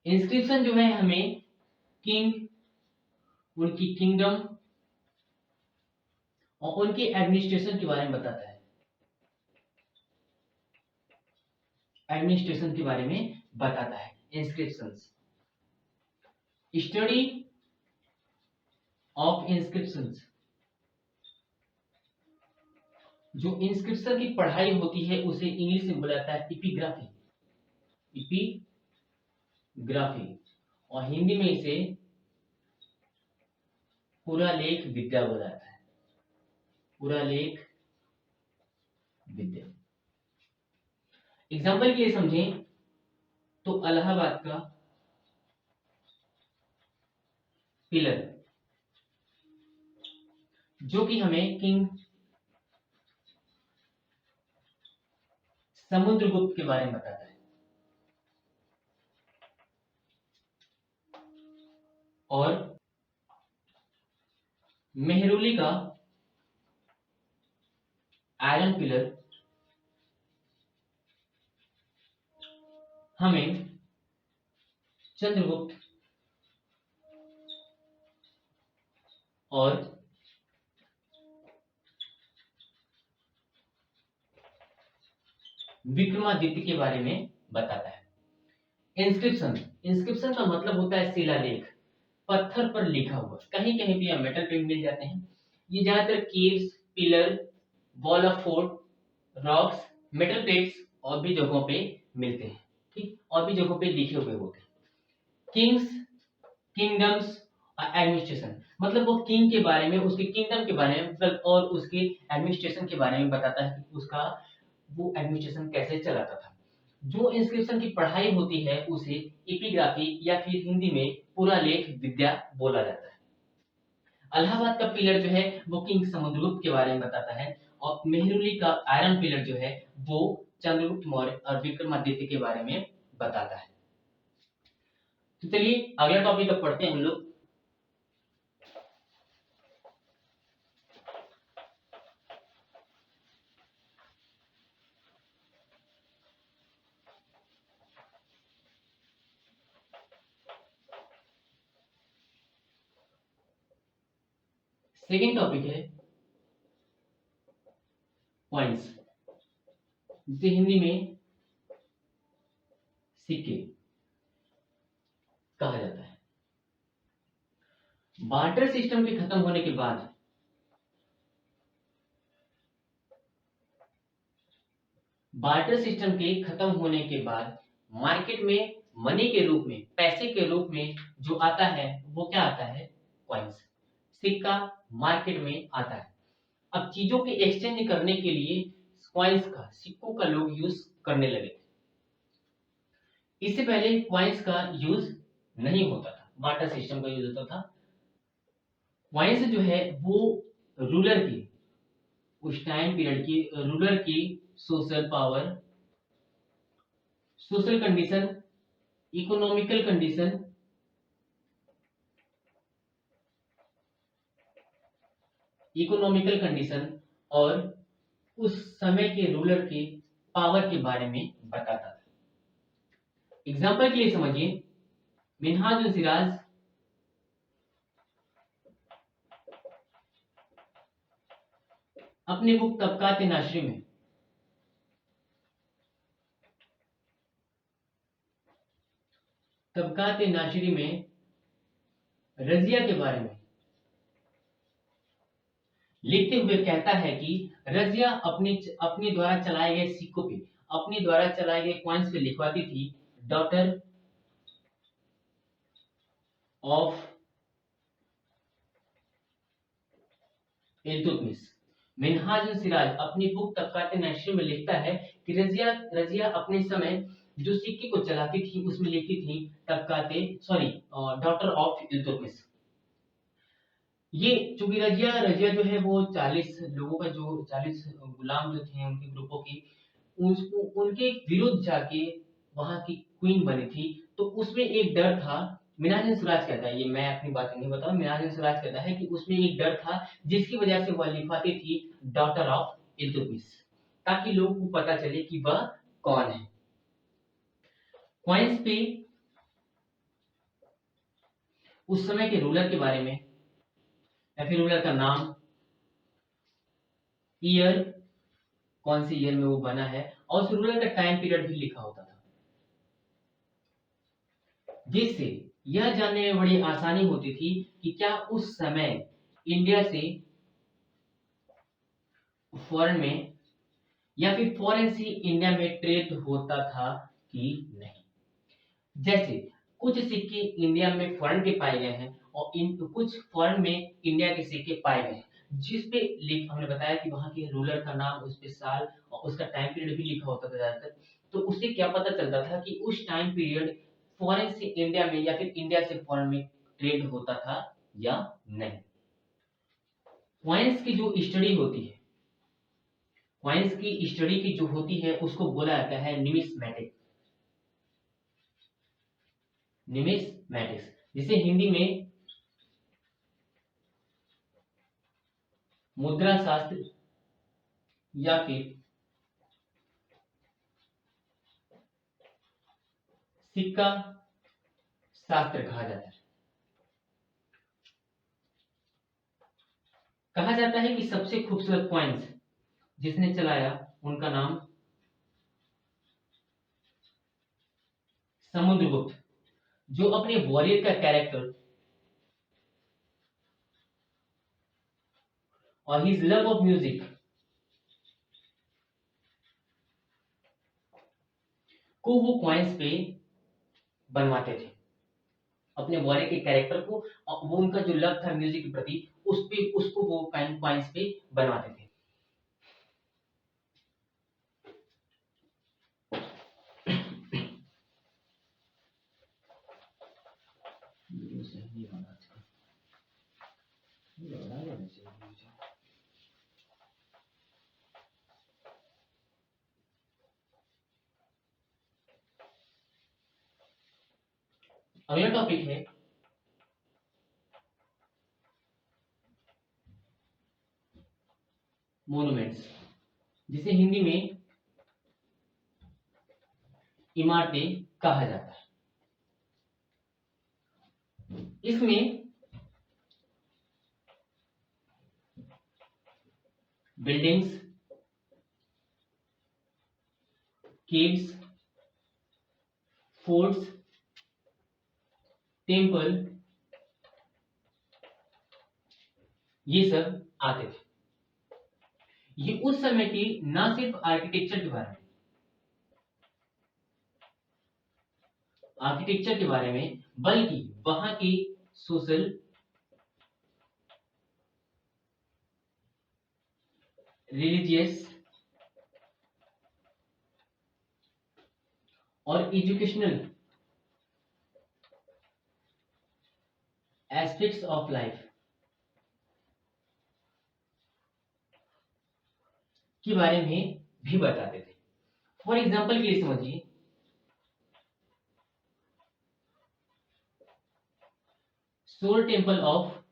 इंस्क्रिप्शन जो है हमें किंग, उनकी किंगडम और उनके एडमिनिस्ट्रेशन के बारे में बताता है। एडमिनिस्ट्रेशन के बारे में बताता है इंस्क्रिप्शंस। स्टडी ऑफ इंस्क्रिप्शंस, जो इंस्क्रिप्शन की पढ़ाई होती है उसे इंग्लिश में बोला जाता है इपिग्राफी। इपिग्राफी, और हिंदी में इसे पुरालेख विद्या बोला जाता है। पुरालेख विद्या। एग्जाम्पल के लिए समझें तो इलाहाबाद का पिलर, जो कि हमें किंग समुद्रगुप्त के बारे में बताता है, और मेहरौली का आयरन पिलर हमें चंद्रगुप्त और विक्रमादित्य के बारे में बताता है। इंस्क्रिप्शन, इंस्क्रिप्शन का मतलब होता है शिलालेख, पत्थर पर लिखा हुआ। कहीं कहीं भी हम मेटल पे मिल जाते हैं। ये ज्यादातर caves, pillar, wall of fort, rocks, metal plates और भी जगहों पे मिलते हैं। ठीक, और भी जगहों पे लिखे हुए होते हैं। किंग्स, किंगडम्स और एडमिनिस्ट्रेशन, मतलब वो किंग के बारे में, उसके किंगडम के बारे में, मतलब और उसके एडमिनिस्ट्रेशन के बारे में बताता है कि उसका वो एडमिनिस्ट्रेशन कैसे चलाता था। जो इंस्क्रिप्शन की पढ़ाई होती है उसे एपिग्राफी या फिर हिंदी में पुरालेख विद्या बोला जाता है। इलाहाबाद का पिलर जो है वो किंग समुद्रगुप्त के बारे में बताता है, और मेहरौली का आयरन पिलर जो है वो चंद्रगुप्त मौर्य और विक्रमादित्य के बारे में बताता है। तो चलिए अगला टॉपिक अब पढ़ते हैं हम लोग। सेकेंड टॉपिक है कॉइन्स, जिसे हिंदी में सिक्के कहा जाता है। बार्टर सिस्टम के खत्म होने के बाद मार्केट में मनी के रूप में, पैसे के रूप में जो आता है वो क्या आता है? कॉइन्स, सिक्का मार्केट में आता है। अब चीजों के एक्सचेंज करने के लिए कॉइन्स का, सिक्कों का लोग यूज करने लगे थे। इससे पहले कॉइन्स का यूज नहीं होता था, बार्टर सिस्टम का यूज होता था। कॉइन्स जो है वो रूलर की, उस टाइम पीरियड की रूलर की social power, social condition, economical condition, और उस समय के रूलर के पावर के बारे में बताता था। एग्जाम्पल के लिए समझिए, मिन्हाजुल सिराज अपनी बुक तबकात नाशरी में रजिया के बारे में लिखते हुए कहता है कि रजिया अपने द्वारा चलाए गए सिक्कों पे, अपने द्वारा चलाए गए कॉइन्स पे लिखवाती थी, डॉटर ऑफ इल्तुतमिश। मिन्हाजुल सिराज अपनी बुक तबकात नशरी में लिखता है कि रजिया अपने समय जो सिक्के को चलाती थी उसमें लिखती थी डॉटर ऑफ इल्तुतमिश। ये चूंकि रजिया जो है वो 40 लोगों का, जो 40 गुलाम जो थे उनके ग्रुपों की, उनके विरुद्ध जाके वहां की क्वीन बनी थी। तो उसमें एक डर था, मिनाजुल सिराज कहता है, ये मैं अपनी बात नहीं बताऊं, मिनाजुल सिराज कहता है कि उसमें एक डर था जिसकी वजह से वह लिखवाती थी डॉटर ऑफ इल्तुतमिश, ताकि लोगों को पता चले कि वह कौन है। कॉइन्स पे उस समय के रूलर के बारे में, या फिर रूलर का नाम, ईयर, कौन सी ईयर में वो बना है, और उस रूलर का टाइम पीरियड भी लिखा होता था, जिससे यह जानने में बड़ी आसानी होती थी कि क्या उस समय इंडिया से फॉरेन में या फिर फॉरेन से इंडिया में ट्रेड होता था कि नहीं। जैसे कुछ सिक्के इंडिया में फॉरेन के पाए गए हैं और कुछ फॉरेन में इंडिया के सिक्के पाए गए हैं, जिस पे हमने बताया कि वहां के रूलर का नाम, उस पे साल और उसका टाइम पीरियड भी लिखा होता था ज्यादातर। तो उससे क्या पता चलता था कि उस टाइम पीरियड फॉरेन से इंडिया में या फिर इंडिया से फॉरेन में ट्रेड होता था या नहीं। कॉइन्स की जो स्टडी होती है, कॉइन्स की स्टडी की जो होती है उसको बोला जाता है न्यूमिस्मैटिक, न्यूमिस्मैटिक्स, जिसे हिंदी में मुद्रा शास्त्र या फिर सिक्का शास्त्र कहा जाता है। कहा जाता है कि सबसे खूबसूरत कॉइन्स जिसने चलाया उनका नाम समुद्रगुप्त, जो अपने वॉरियर का कैरेक्टर और हिज लव ऑफ म्यूजिक को वो कॉइन्स पे बनवाते थे, अपने वॉरियर के कैरेक्टर को, और वो उनका जो लव था म्यूजिक के प्रति उस पे उसको वो कॉइन्स पे बनवाते थे। अगला टॉपिक है मोन्यूमेंट्स, जिसे हिंदी में इमारतें कहा जाता है। इसमें बिल्डिंग्स, केव्स, फोर्ट्स, टेम्पल, ये सब आते थे। ये उस समय की ना सिर्फ आर्किटेक्चर के बारे में बल्कि वहां की सोशल, रिलीजियस और एजुकेशनल एस्पेक्ट्स ऑफ लाइफ के बारे में भी बताते थे। फॉर एग्जाम्पल के लिए समझिए, सोल टेम्पल ऑफ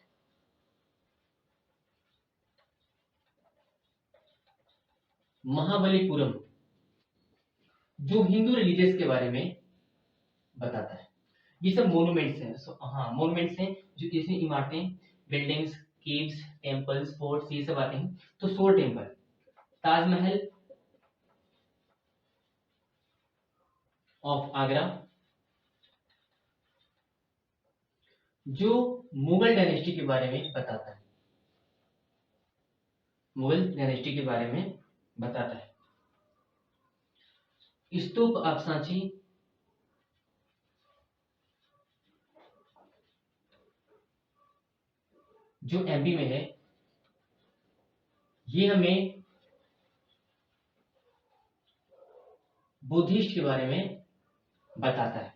महाबलीपुरम, जो हिंदू रिलीजियस के बारे में बताता है। ये सब मोन्यूमेंट्स हैं। हाँ, मोन्यूमेंट्स हैं जो इसमें इमारतें, बिल्डिंग्स, केव्स, टेम्पल्स, फोर्ट्स, ये सब आते हैं। तो सोल टेम्पल, ताजमहल ऑफ आगरा, जो मुगल डायनेस्टी के बारे में बताता है, मुगल डायनेस्टी के बारे में बताता है। स्तूप ऑफ सांची, जो एमपी में है, ये हमें बुद्धिस्ट के बारे में बताता है।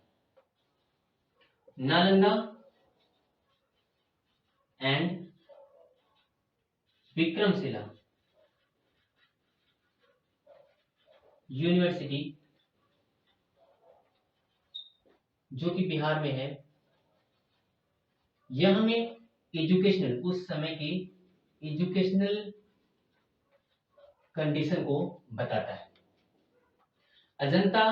नालंदा एंड विक्रमशिला यूनिवर्सिटी, जो कि बिहार में है, यह हमें एजुकेशनल, उस समय की एजुकेशनल कंडीशन को बताता है। अजंता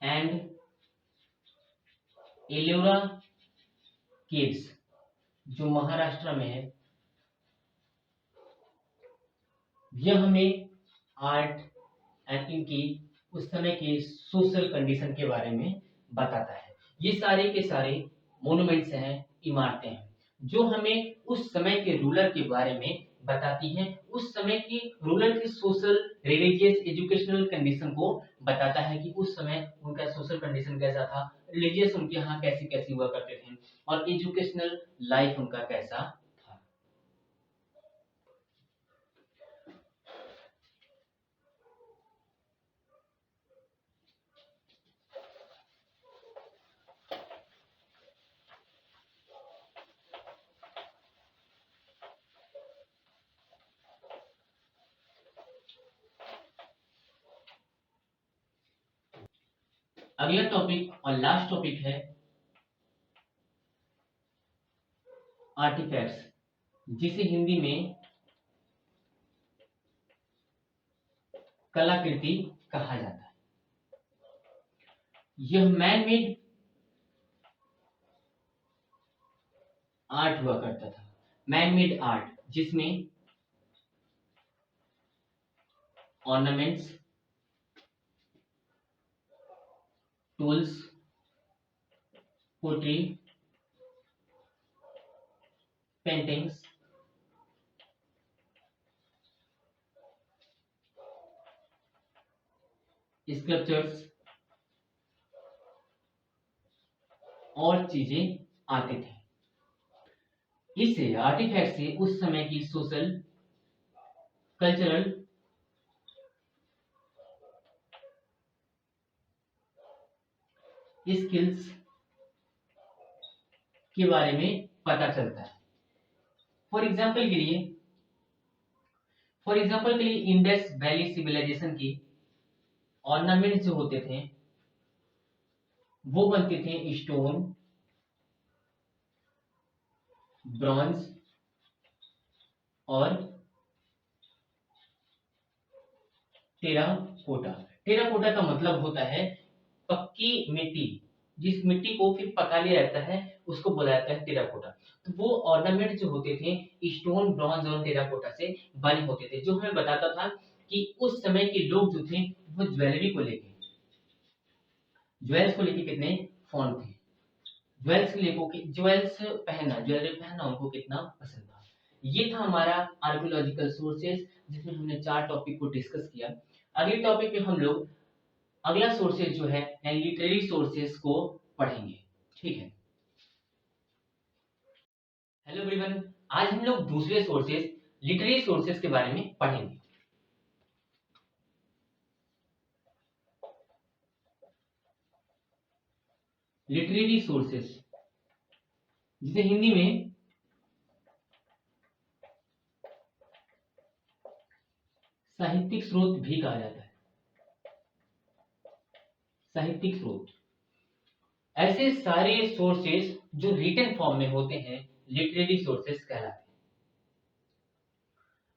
एंड एलोरा केव्स, जो महाराष्ट्र में है, यह हमें आर्ट एंड इनकी उस समय के सोशल कंडीशन के बारे में बताता है। ये सारे के सारे मोन्यूमेंट्स हैं, इमारतें हैं, जो हमें उस समय के रूलर के बारे में बताती हैं, उस समय की रूलर की सोशल, रिलीजियस, एजुकेशनल कंडीशन को बताता है कि उस समय उनका सोशल कंडीशन कैसा था, रिलीजियस उनके यहाँ कैसी-कैसी हुआ करते थे और एजुकेशनल लाइफ उनका कैसा था। अगला टॉपिक और लास्ट टॉपिक है आर्टिफैक्ट्स, जिसे हिंदी में कलाकृति कहा जाता है। यह मैन मेड आर्ट हुआ करता था, मैन मेड आर्ट, जिसमें ornaments, tools, pottery, paintings, sculptures और चीजें आते थे। इससे आर्टिफैक्ट से उस समय की सोशल, कल्चरल, स्किल्स के बारे में पता चलता है। फॉर एग्जाम्पल के लिए इंडस वैली सिविलाइजेशन की ऑर्नामेंट जो होते थे वो बनते थे स्टोन, ब्रॉन्ज और टेराकोटा। टेराकोटा का मतलब होता है पक्की मिट्टी, जिस मिट्टी को फिर पका लिया जाता है उसको बोला जाता है टेराकोटा। तो वो ऑर्नामेंट जो होते थे स्टोन, ब्रॉन्ज और टेराकोटा से बने होते थे, जो हमें बताता था कि उस समय के लोग जो थे वो ज्वेल्स को लेके कितने फॉन्ड थे, ज्वेलरी पहनना उनको कितना पसंद था। ये था हमारा आर्कियोलॉजिकल सोर्सेज, जिसमें हमने 4 टॉपिक को डिस्कस किया। अगले टॉपिक में हम लोग अगला सोर्सेज जो है लिटरेरी सोर्सेज को पढ़ेंगे। ठीक है। हेलो एवरीवन, आज हम लोग दूसरे सोर्सेज, लिटरेरी सोर्सेज के बारे में पढ़ेंगे। लिटरेरी सोर्सेज, जिसे हिंदी में साहित्यिक स्रोत भी कहा जाता है। साहित्यिक स्रोत, ऐसे सारे सोर्सेज जो रिटन फॉर्म में होते हैं लिटरेरी सोर्सेज कहलाते हैं।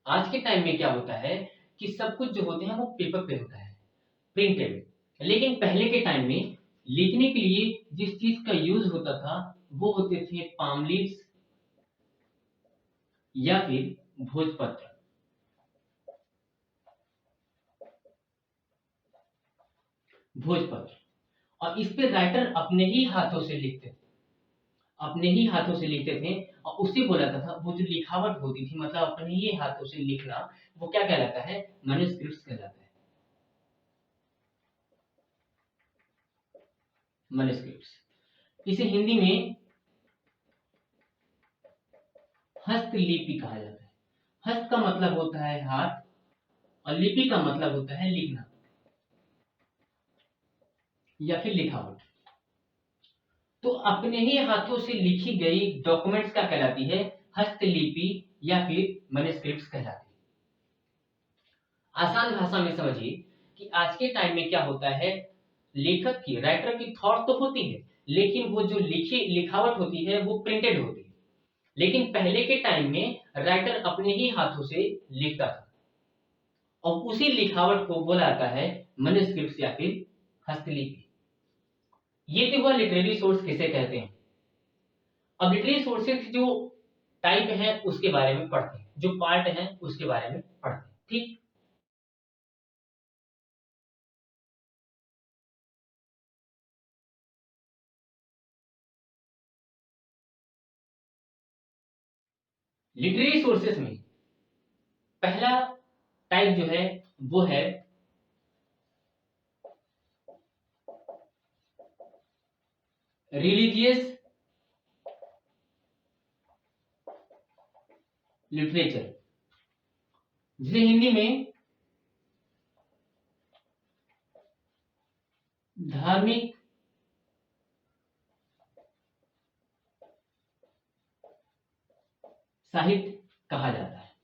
आज के टाइम में क्या होता है कि सब कुछ जो होते हैं वो पेपर पे होता है, प्रिंटेड। लेकिन पहले के टाइम में लिखने के लिए जिस चीज का यूज होता था वो होते थे पाम लीव्स या फिर भोजपत्र। भोजपत्र, और इस पे राइटर अपने ही हाथों से लिखते थे, अपने ही हाथों से लिखते थे और उसे बोला जाता था, वो जो लिखावट होती थी मतलब अपने ही हाथों से लिखना, वो क्या कहलाता है, मैन्युस्क्रिप्ट्स कहलाता है। मैन्युस्क्रिप्ट्स, इसे हिंदी में हस्तलिपि कहा जाता है। हस्त का मतलब होता है हाथ और लिपि का मतलब होता है लिखना या फिर लिखावट। तो अपने ही हाथों से लिखी गई डॉक्यूमेंट्स क्या कहलाती है, हस्तलिपि या फिर मैन्युस्क्रिप्ट्स कहलाती है। आसान भाषा में समझिए कि आज के टाइम में क्या होता है, लेखक की, राइटर की थॉट तो होती है लेकिन वो जो लिखावट होती है वो प्रिंटेड होती है। लेकिन पहले के टाइम में राइटर अपने ही हाथों से लिखता था और उसी लिखावट को बोला जाता है मैन्युस्क्रिप्ट्स या फिर हस्तलिपि। ये तो हुआ लिटरेरी सोर्स किसे कहते हैं। अब लिटरेरी सोर्सेज जो टाइप है उसके बारे में पढ़ते हैं, जो पार्ट है उसके बारे में पढ़ते हैं। ठीक। लिटरेरी सोर्सेस में पहला टाइप जो है वो है रिलीजियस लिटरेचर, जिसे हिंदी में धार्मिक साहित्य कहा जाता है।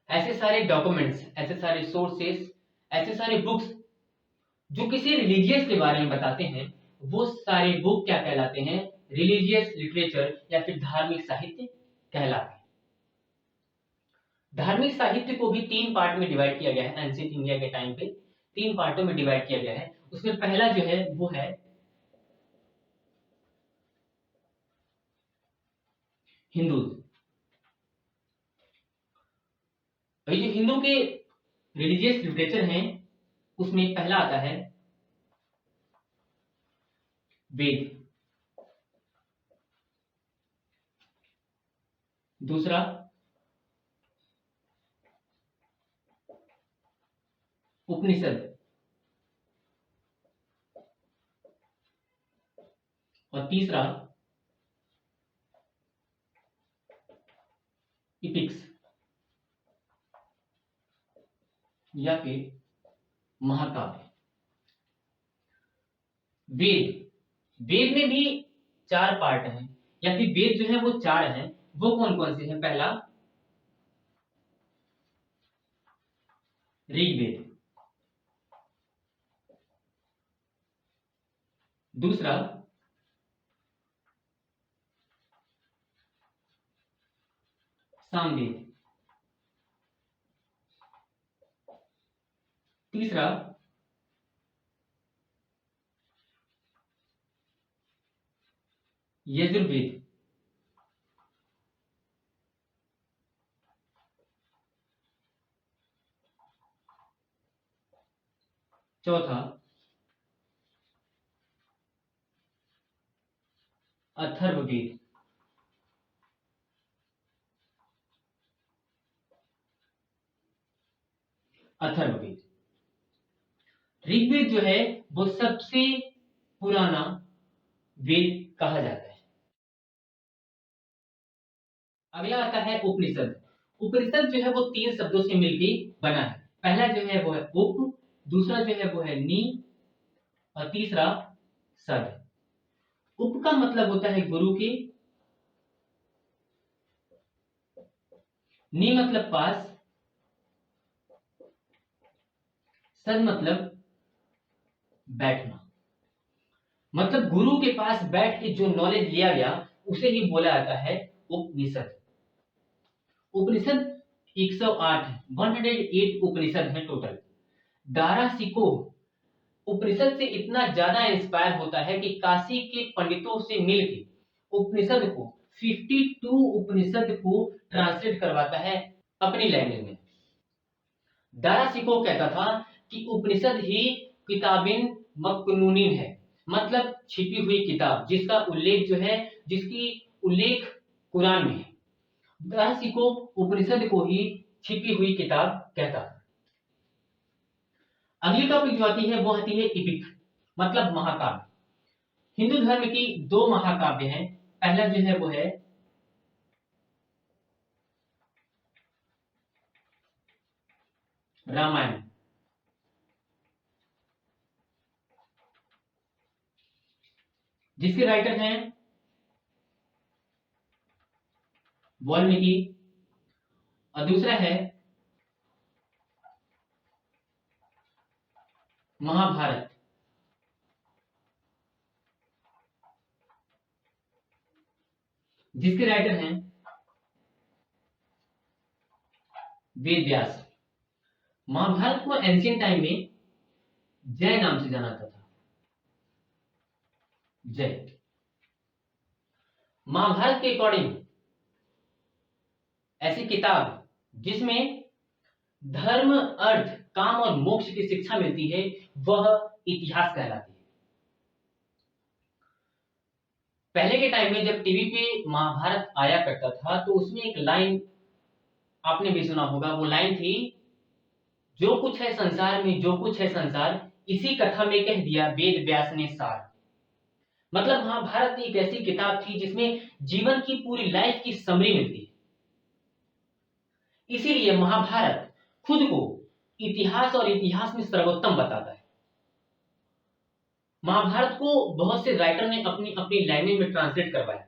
ऐसे सारे डॉक्यूमेंट्स, ऐसे सारे सोर्सेस, ऐसे सारे बुक्स जो किसी रिलीजियस के बारे में बताते हैं, वो सारे बुक क्या कहलाते हैं? रिलीजियस लिटरेचर या फिर धार्मिक साहित्य कहलाते हैं। धार्मिक साहित्य को भी 3 पार्ट में डिवाइड किया गया है। एंशिएंट इंडिया के टाइम पे 3 पार्टों में डिवाइड किया गया है। उसमें पहला जो है वो है हिंदू। ये जो हिंदू के रिलीजियस लिटरेचर हैं, उसमें पहला आता है वेद, दूसरा उपनिषद और तीसरा इपिक्स या फिर महाकाव्य। वेद में भी 4 पार्ट हैं या फिर वेद जो है वो 4 हैं। वो कौन कौन से हैं? पहला ऋग्वेद, दूसरा सामवेद, तीसरा यजुर्वेद, चौथा अथर्ववेद, अथर्ववेद। ऋग्वेद जो है वो सबसे पुराना वेद कहा जाता है। अगला आता है उपनिषद। उपनिषद जो है वो 3 शब्दों से मिलकर बना है। पहला जो है वो है उप, दूसरा जो है वो है नी और तीसरा सद। उप का मतलब होता है गुरु के, नी मतलब पास, सद मतलब बैठना। मतलब गुरु के पास बैठ के जो नॉलेज लिया गया उसे ही बोला जाता है उपनिषद। उपनिषद 108 108 उपनिषद है टोटल। दारा सिकोह उपनिषद से इतना ज्यादा इंस्पायर होता है कि काशी के पंडितों से मिलकर उपनिषद को 52 उपनिषद को ट्रांसलेट करवाता है अपनी लैंग्वेज में। दारा सिकोह कहता था कि उपनिषद ही किताबिन मकनूनीन है, मतलब छिपी हुई किताब जिसका उल्लेख जो है, जिसकी उल्लेख कुरान में है। दारा सिकोह उपनिषद को ही छिपी हुई किताब कहता था। अगली टॉपिक जो आती है वो आती है इपिक, मतलब महाकाव्य। हिंदू धर्म की 2 महाकाव्य हैं। पहला जो है वो है रामायण, जिसके राइटर हैं वाल्मीकि, और दूसरा है महाभारत, जिसके राइटर हैं वेद व्यास। महाभारत को एंशिएंट टाइम में जय नाम से जाना जाता था। जय। महाभारत के अकॉर्डिंग ऐसी किताब जिसमें धर्म, अर्थ, काम और मोक्ष की शिक्षा मिलती है, वह इतिहास कहलाती है। पहले के टाइम में जब टीवी पे महाभारत आया करता था तो उसमें एक लाइन आपने भी सुना होगा, वो लाइन थी, जो कुछ है संसार में, जो कुछ है संसार, इसी कथा में कह दिया वेद व्यास ने सार। मतलब महाभारत एक ऐसी किताब थी जिसमें जीवन की पूरी लाइफ की समरी मिलती है। इसीलिए महाभारत खुद को इतिहास और इतिहास में सर्वोत्तम बताता है। महाभारत को बहुत से राइटर ने अपनी अपनी लैंग्वेज में ट्रांसलेट करवाया,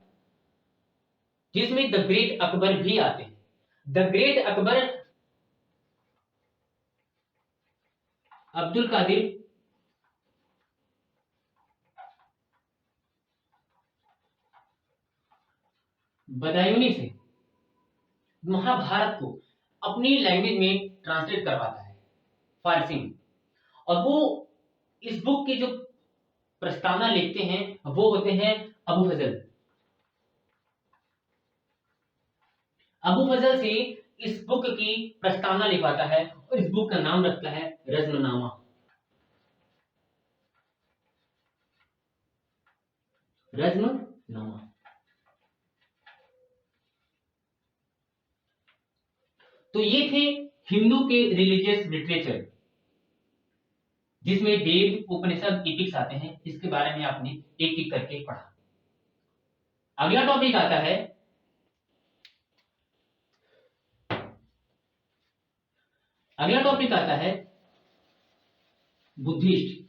जिसमें द ग्रेट अकबर भी आते हैं। द ग्रेट अकबर अब्दुल कादिर बदायूनी से महाभारत को अपनी लैंग्वेज में ट्रांसलेट करवाता है, फारसी में। और वो इस बुक की जो प्रस्तावना लिखते हैं वो होते हैं अबू फजल। अबू फजल से इस बुक की प्रस्तावना लिखवाता है और इस बुक का नाम रखता है रज़्मनामा। रज़्मनामा। तो ये थे हिंदू के रिलीजियस लिटरेचर, जिसमें वेद, उपनिषद, एपिक्स आते हैं। इसके बारे में आपने एक एक करके पढ़ा। अगला टॉपिक आता है, अगला टॉपिक आता है बुद्धिस्ट।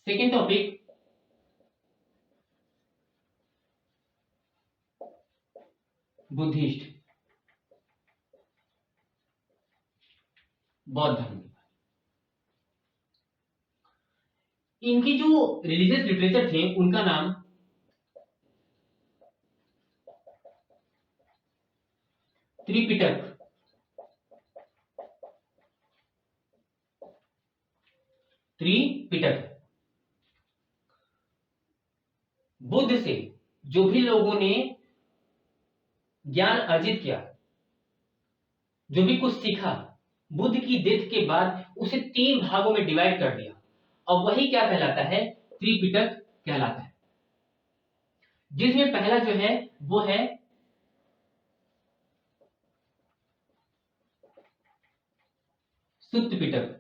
सेकेंड टॉपिक बुद्धिस्ट, बौद्ध धर्म। इनकी जो रिलीजियस लिटरेचर थे उनका नाम त्रिपिटक, त्रिपिटक। बुद्ध से जो भी लोगों ने ज्ञान अर्जित किया, जो भी कुछ सीखा, बुद्ध की डेथ के बाद उसे 3 भागों में डिवाइड कर दिया, और वही क्या कहलाता है, त्रिपिटक कहलाता है। जिसमें पहला जो है वो है सुत्त पिटक,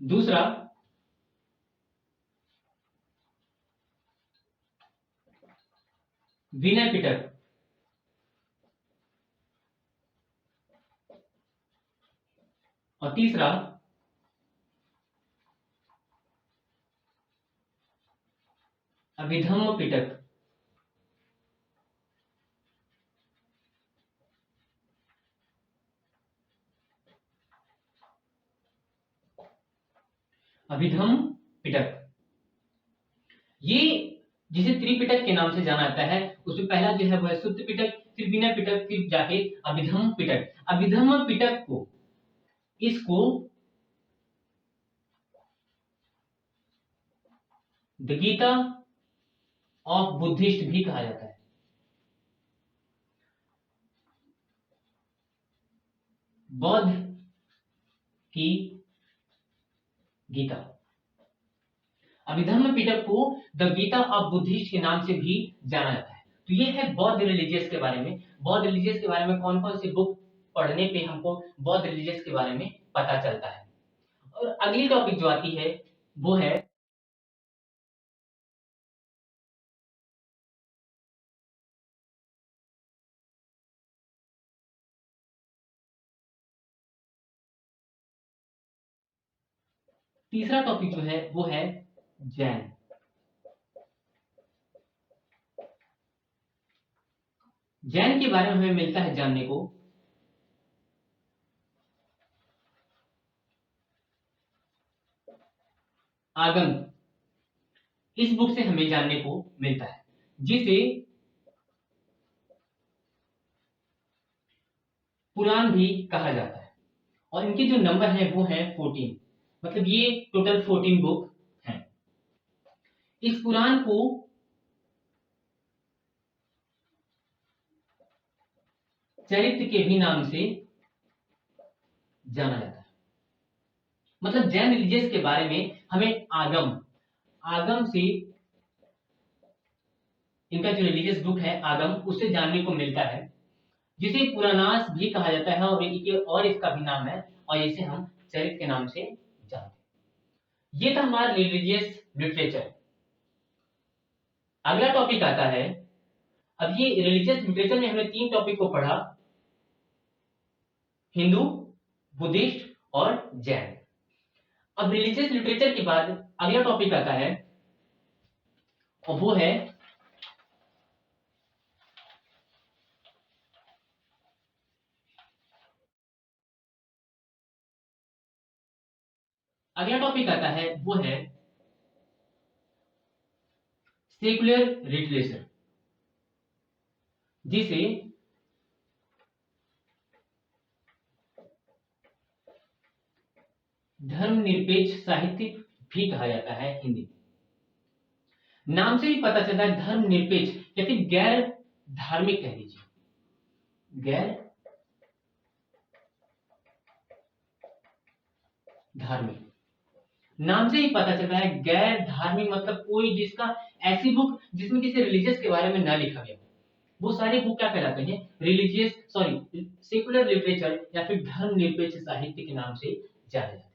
दूसरा विनय पिटक, और तीसरा अभिधम्म पिटक। अभिधम्म पिटक, ये जिसे त्रिपिटक के नाम से जाना जाता है, उसमें पहला जो है वह सुत्त पिटक, फिर विनय पिटक, फिर जाके अभिधम्म पिटक। अभिधम्म पिटक को, इसको द गीता ऑफ बुद्धिस्ट भी कहा जाता है। बौद्ध की गीता। अभिधम्म पिटक को द गीता ऑफ बुद्धिस्ट के नाम से भी जाना जाता है। तो ये है बौद्ध रिलीजियस के बारे में। बौद्ध रिलीजियस के बारे में कौन कौन सी बुक पढ़ने पे हमको बौद्ध रिलीजियस के बारे में पता चलता है। और अगली टॉपिक जो आती है वो है तीसरा टॉपिक जो है वो है जैन। जैन के बारे में हमें मिलता है जानने को आगम। इस बुक से हमें जानने को मिलता है, जिसे पुराण भी कहा जाता है। और इनके जो नंबर हैं वो हैं 14। मतलब ये टोटल 14 बुक हैं। इस पुराण को चरित्र के भी नाम से जाना जाता है। मतलब जैन रिलीजियस के बारे में हमें आगम आगम से, इनका जो रिलीजियस बुक है आगम, उससे जानने को मिलता है, जिसे पुराणास भी कहा जाता है और इसका भी नाम है, और इसे हम चरित्र के नाम से जानते हैं। ये था हमारा रिलीजियस लिटरेचर। अगला टॉपिक आता है, अब ये रिलीजियस लिटरेचर में हमने 3 टॉपिक को पढ़ा, हिंदू, बुद्धिस्ट और जैन। अब रिलीजियस लिटरेचर के बाद अगला टॉपिक आता है, और वो है वो है सेकुलर लिटरेचर, जिसे धर्मनिरपेक्ष साहित्य भी कहा जाता है हिंदी। नाम से ही पता चलता है धर्मनिरपेक्ष या फिर गैर धार्मिक कह लीजिए, गैर धार्मिक। नाम से ही पता चलता है गैर धार्मिक, मतलब कोई जिसका ऐसी बुक जिसमें किसी रिलीजियस के बारे में ना लिखा गया, वो सारे बुक क्या कहलाते हैं, सेकुलर लिटरेचर या फिर धर्मनिरपेक्ष साहित्य के नाम से जाने जाते हैं।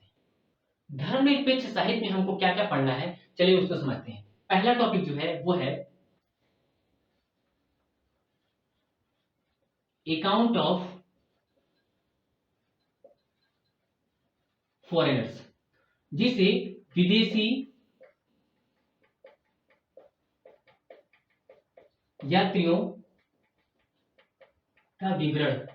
धर्मनिरपेक्ष साहित्य में हमको क्या क्या पढ़ना है, चलिए उसको समझते हैं। पहला टॉपिक जो है वो है अकाउंट ऑफ फॉरेनर्स, जिसे विदेशी यात्रियों का विवरण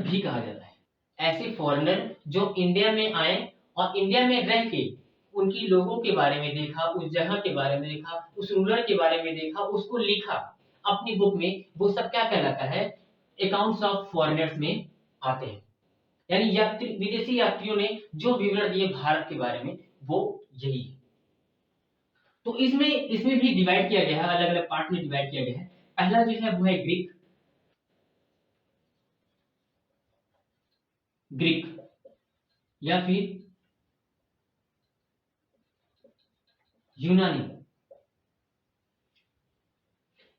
भी कहा जाता है। ऐसे फॉरेनर जो इंडिया में आए और इंडिया में रह के उनकी लोगों के बारे में देखा, उस जगह के बारे में देखा, उस रूलर के बारे में देखा, उसको लिखा अपनी बुक में, वो सब क्या कहलाता है, अकाउंट्स ऑफ फॉरेनर्स में आते हैं। यानी विदेशी यात्रियों ने जो विवरण दिए भारत के बारे में, वो यही है। तो इसमें इसमें भी डिवाइड किया गया है, अलग अलग पार्ट में डिवाइड किया गया है। पहला जो है वो है ग्रीक, या फिर यूनानी।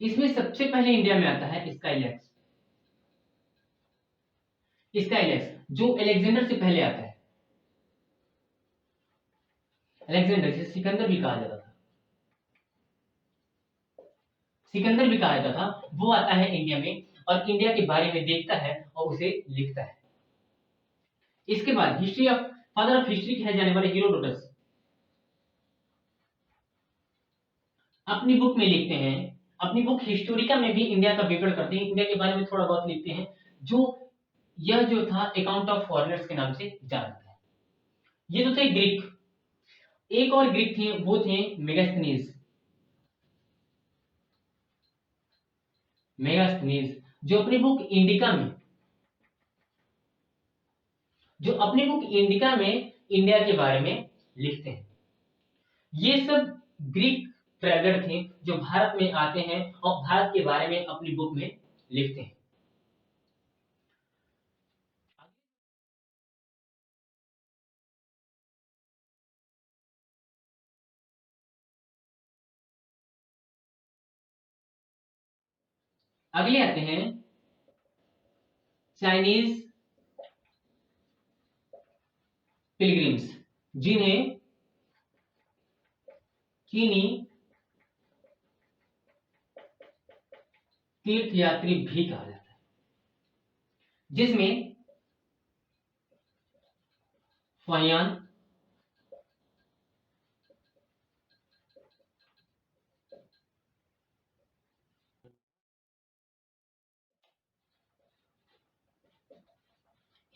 इसमें सबसे पहले इंडिया में आता है स्काइलैक्स, जो अलेक्जेंडर से पहले आता है। अलेक्जेंडर, जिसे सिकंदर भी कहा जाता था, वो आता है इंडिया में और इंडिया के बारे में देखता है और उसे लिखता है। इसके बाद फादर ऑफ हिस्ट्री कहे जाने वाले हेरोडोटस अपनी बुक में लिखते हैं, अपनी बुक हिस्टोरिका में भी इंडिया का विवरण करते हैं, इंडिया के बारे में थोड़ा बहुत लिखते हैं, यह जो था अकाउंट ऑफ फॉरेनर्स के नाम से जाना जाता है। ये तो थे ग्रीक। एक और ग्रीक थे, वो थे मेगास्थनीज, जो अपनी बुक इंडिका में इंडिया के बारे में लिखते हैं। ये सब ग्रीक ट्रेवलर थे जो भारत में आते हैं और भारत के बारे में अपनी बुक में लिखते हैं। अगले आते हैं चाइनीज पिलग्रिम्स, जिन्हें चीनी तीर्थयात्री भी कहा जाता है, जिसमें फहियान,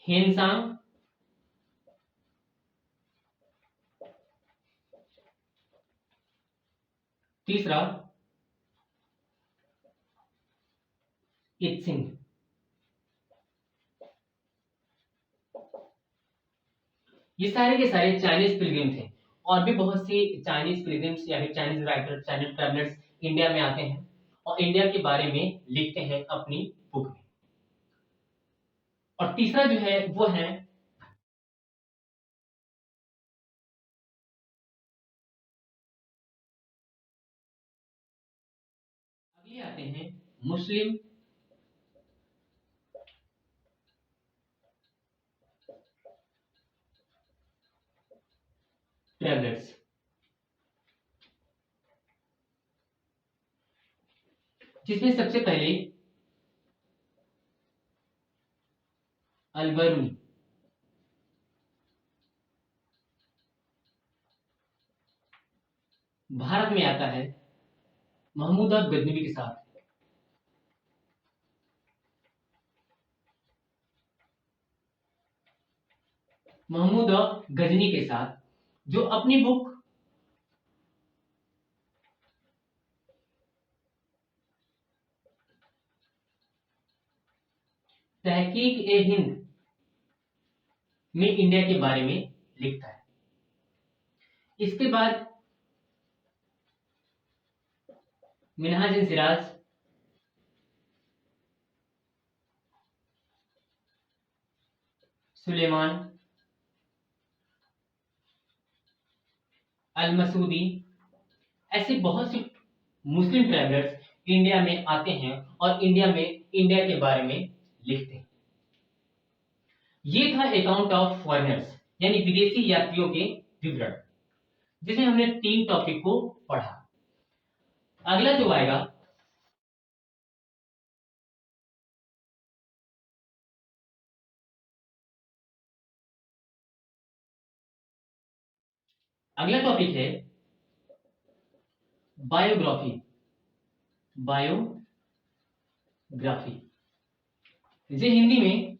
हेनसांग, तीसरा इत्सिंग, ये सारे के सारे चाइनीज पिलग्रिम थे। और भी बहुत सी चाइनीज पिलग्रिम्स या फिर Chinese writer, Chinese travellers India में आते हैं और इंडिया के बारे में लिखते हैं अपनी बुक में। और तीसरा जो है वो है, अगले आते हैं मुस्लिम ट्रैवलर्स, जिसमें सबसे पहले अल-बरूनी, भारत में आता है महमूद गजनवी के साथ। महमूद गजनी के साथ, जो अपनी बुक तहकीक-ए-हिंद में इंडिया के बारे में लिखता है। इसके बाद मिनहाज-ए-सिराज, सुलेमान, अल-मसूदी, ऐसे बहुत से मुस्लिम ट्रैवलर्स इंडिया में आते हैं और इंडिया के बारे में लिखते हैं। ये था अकाउंट ऑफ फॉरेनर्स, यानी विदेशी यात्रियों के विवरण, जिसमें हमने 3 टॉपिक को पढ़ा। अगला जो आएगा, अगला टॉपिक है बायोग्राफी। बायोग्राफी जिसे हिंदी में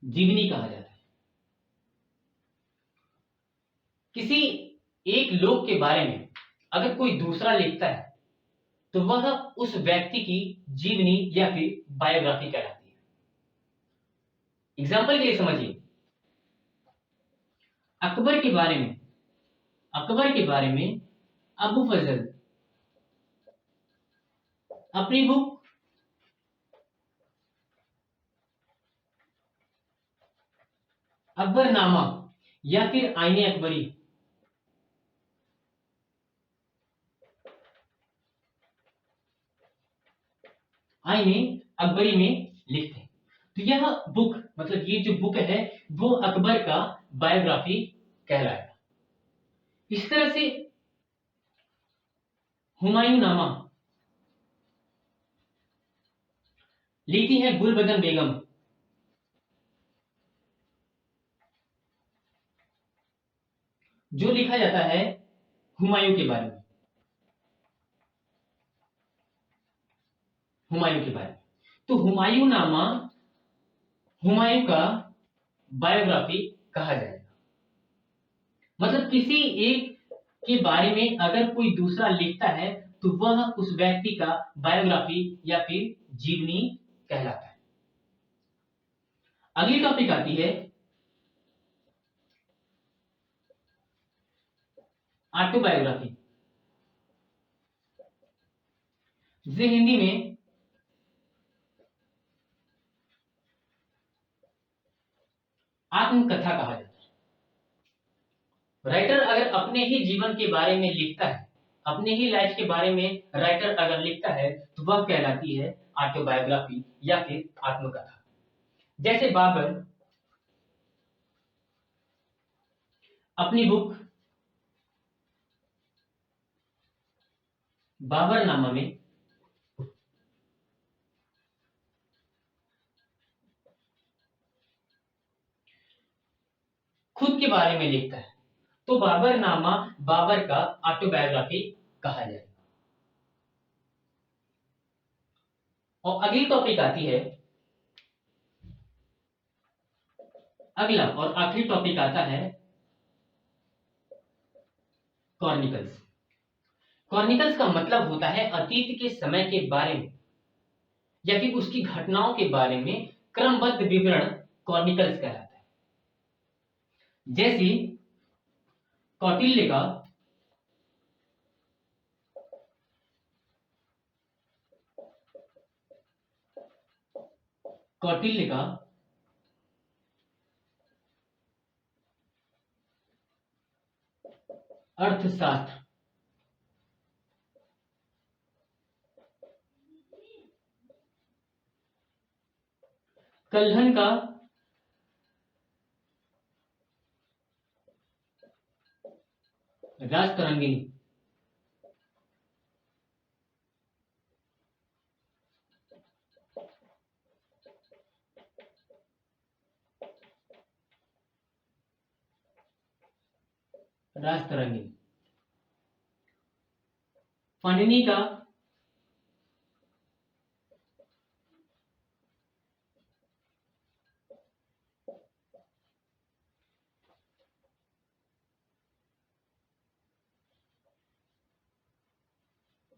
जीवनी कहा जाता है। किसी एक लोग के बारे में अगर कोई दूसरा लिखता है तो वह उस व्यक्ति की जीवनी या फिर बायोग्राफी कहलाती है। एग्जाम्पल के लिए समझिए, अकबर के बारे में अबू फजल अपनी बुक अकबरनामा या फिर आईने अकबरी में लिखते हैं। तो यह बुक, मतलब ये जो बुक है वो अकबर का बायोग्राफी कहलाएगा। इस तरह से हुमायूं नामा लिखती है गुलबदन बेगम, जो लिखा जाता है हुमायूं के बारे में। तो हुमायूं नामा हुमायूं का बायोग्राफी कहा जाएगा। मतलब किसी एक के बारे में अगर कोई दूसरा लिखता है तो वह उस व्यक्ति का बायोग्राफी या फिर जीवनी कहलाता है। अगली टॉपिक आती है ऑटोबायोग्राफी, जिसे हिंदी में आत्मकथा कहा जाता है। राइटर अगर अपने ही जीवन के बारे में लिखता है, अपने ही लाइफ के बारे में राइटर अगर लिखता है तो वह कहलाती है ऑटोबायोग्राफी या फिर आत्मकथा। जैसे बाबर अपनी बुक बाबरनामा में खुद के बारे में लिखता है, तो बाबरनामा बाबर का ऑटोबायोग्राफी कहा जाएगा। और अगली टॉपिक आती है, अगला और आखिरी टॉपिक आता है क्रॉनिकल्स। क्रॉनिकल्स का मतलब होता है अतीत के समय के बारे में या फिर उसकी घटनाओं के बारे में क्रमबद्ध विवरण कॉर्निकल्स कहलाता है। जैसे कौटिल्य का अर्थशास्त्र, कल्हन का राजतरंगिणी, पाणिनि का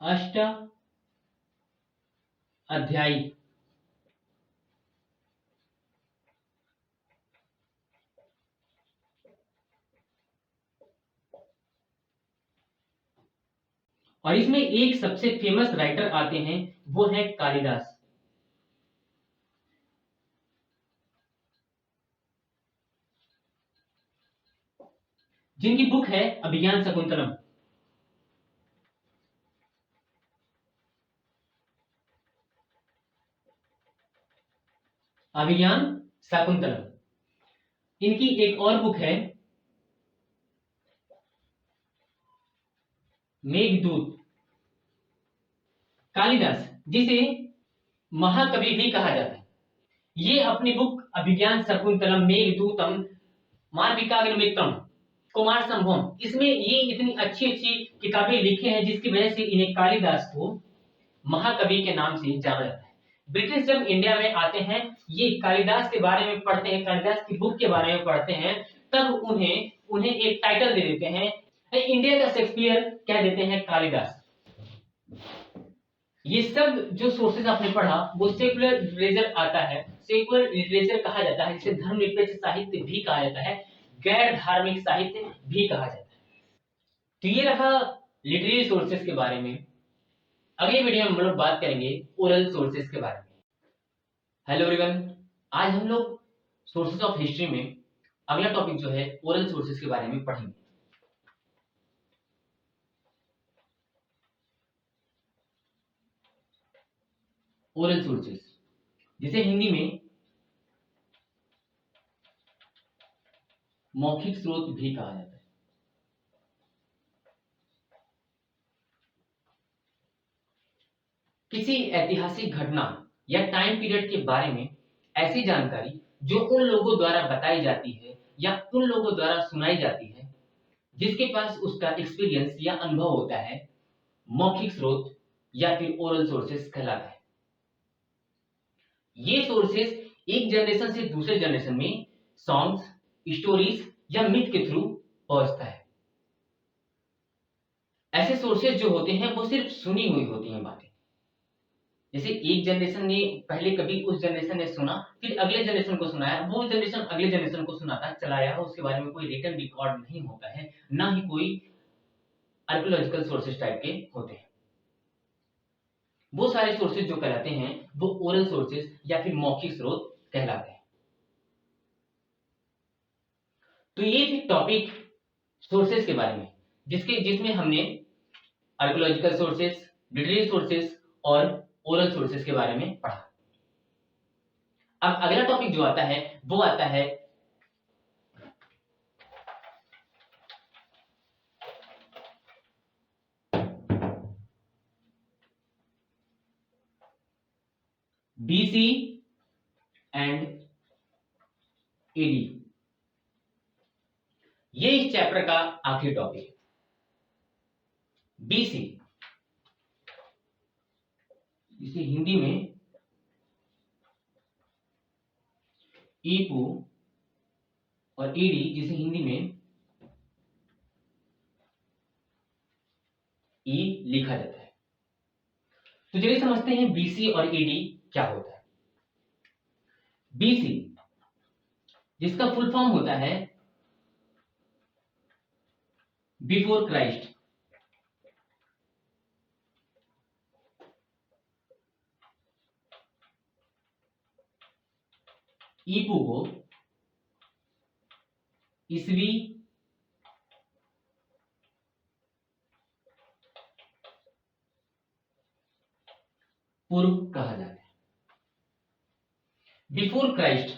अष्ट अध्यायी, और इसमें एक सबसे फेमस राइटर आते हैं, वो है कालिदास, जिनकी बुक है अभिज्ञान शकुंतलम। अभिज्ञान शाकुंतलम। इनकी एक और बुक है मेघदूत। कालिदास, जिसे महाकवि भी कहा जाता है, ये अपनी बुक अभिज्ञान शकुंतलम मेघदूतम मालविकाग्निमित्रम कुमार संभवम, इसमें ये इतनी अच्छी अच्छी किताबें लिखे हैं जिसकी वजह से इन्हें कालिदास को महाकवि के नाम से जाना जाता है। ब्रिटिश जब इंडिया में आते हैं, ये कालिदास के बारे में पढ़ते हैं, कालिदास की बुक के बारे में पढ़ते हैं, तब उन्हें एक टाइटल दे देते हैं, इंडिया का शेक्सपियर कह देते हैं कालिदास। ये सब जो सोर्सेज आपने पढ़ा वो सेकुलर लिटरेचर आता है, सेकुलर लिटरेचर कहा जाता है, जिसे धर्मनिरपेक्ष साहित्य भी कहा जाता है, गैर धार्मिक साहित्य भी कहा जाता है। तो ये रहा लिटरेरी सोर्सेज के बारे में। अगले वीडियो में हम लोग बात करेंगे ओरल सोर्सेज के बारे में। हेलो एवरीवन, आज हम लोग सोर्सेज ऑफ हिस्ट्री में अगला टॉपिक जो है ओरल सोर्सेज के बारे में पढ़ेंगे। ओरल सोर्सेज, जिसे हिंदी में मौखिक स्रोत भी कहा जाता है। किसी ऐतिहासिक घटना या टाइम पीरियड के बारे में ऐसी जानकारी जो उन लोगों द्वारा बताई जाती है या उन लोगों द्वारा सुनाई जाती है जिसके पास उसका एक्सपीरियंस या अनुभव होता है, मौखिक स्रोत या फिर ओरल सोर्सेज कहलाता है। ये सोर्सेज एक जनरेशन से दूसरे जनरेशन में सॉन्ग्स, स्टोरीज या मिथ के थ्रू पहुंचता है। ऐसे सोर्सेज जो होते हैं वो सिर्फ सुनी हुई होती हैं बातें। जैसे एक जनरेशन ने पहले कभी उस जनरेशन ने सुना, फिर अगले जनरेशन को सुनाया, वो जनरेशन अगले जनरेशन को सुनाता चलाया, उसके बारे में कोई रिटन रिकॉर्ड नहीं होता है, ना ही कोई आर्कियोलॉजिकल सोर्सेज टाइप के होते हैं। वो सारे सोर्सेज जो कहलाते हैं वो ओरल सोर्सेज या फिर मौखिक स्रोत कहलाते हैं। तो ये थी टॉपिक सोर्सेज के बारे में, जिसमें हमने आर्कियोलॉजिकल सोर्सेज, लिटरेरी सोर्सेज और ओरल सोर्सेज के बारे में पढ़ा। अब अगला टॉपिक जो आता है वो आता है बीसी एंड एडी। ये इस चैप्टर का आखिरी टॉपिक है। बीसी, इसे हिंदी में ईपू और ईडी, जिसे हिंदी में ई लिखा जाता है। तो चलिए समझते हैं बीसी और ईडी क्या होता है। बीसी जिसका फुल फॉर्म होता है बिफोर क्राइस्ट। ईपू को ईसवी पूर्व कहा जाता है। बिफोर क्राइस्ट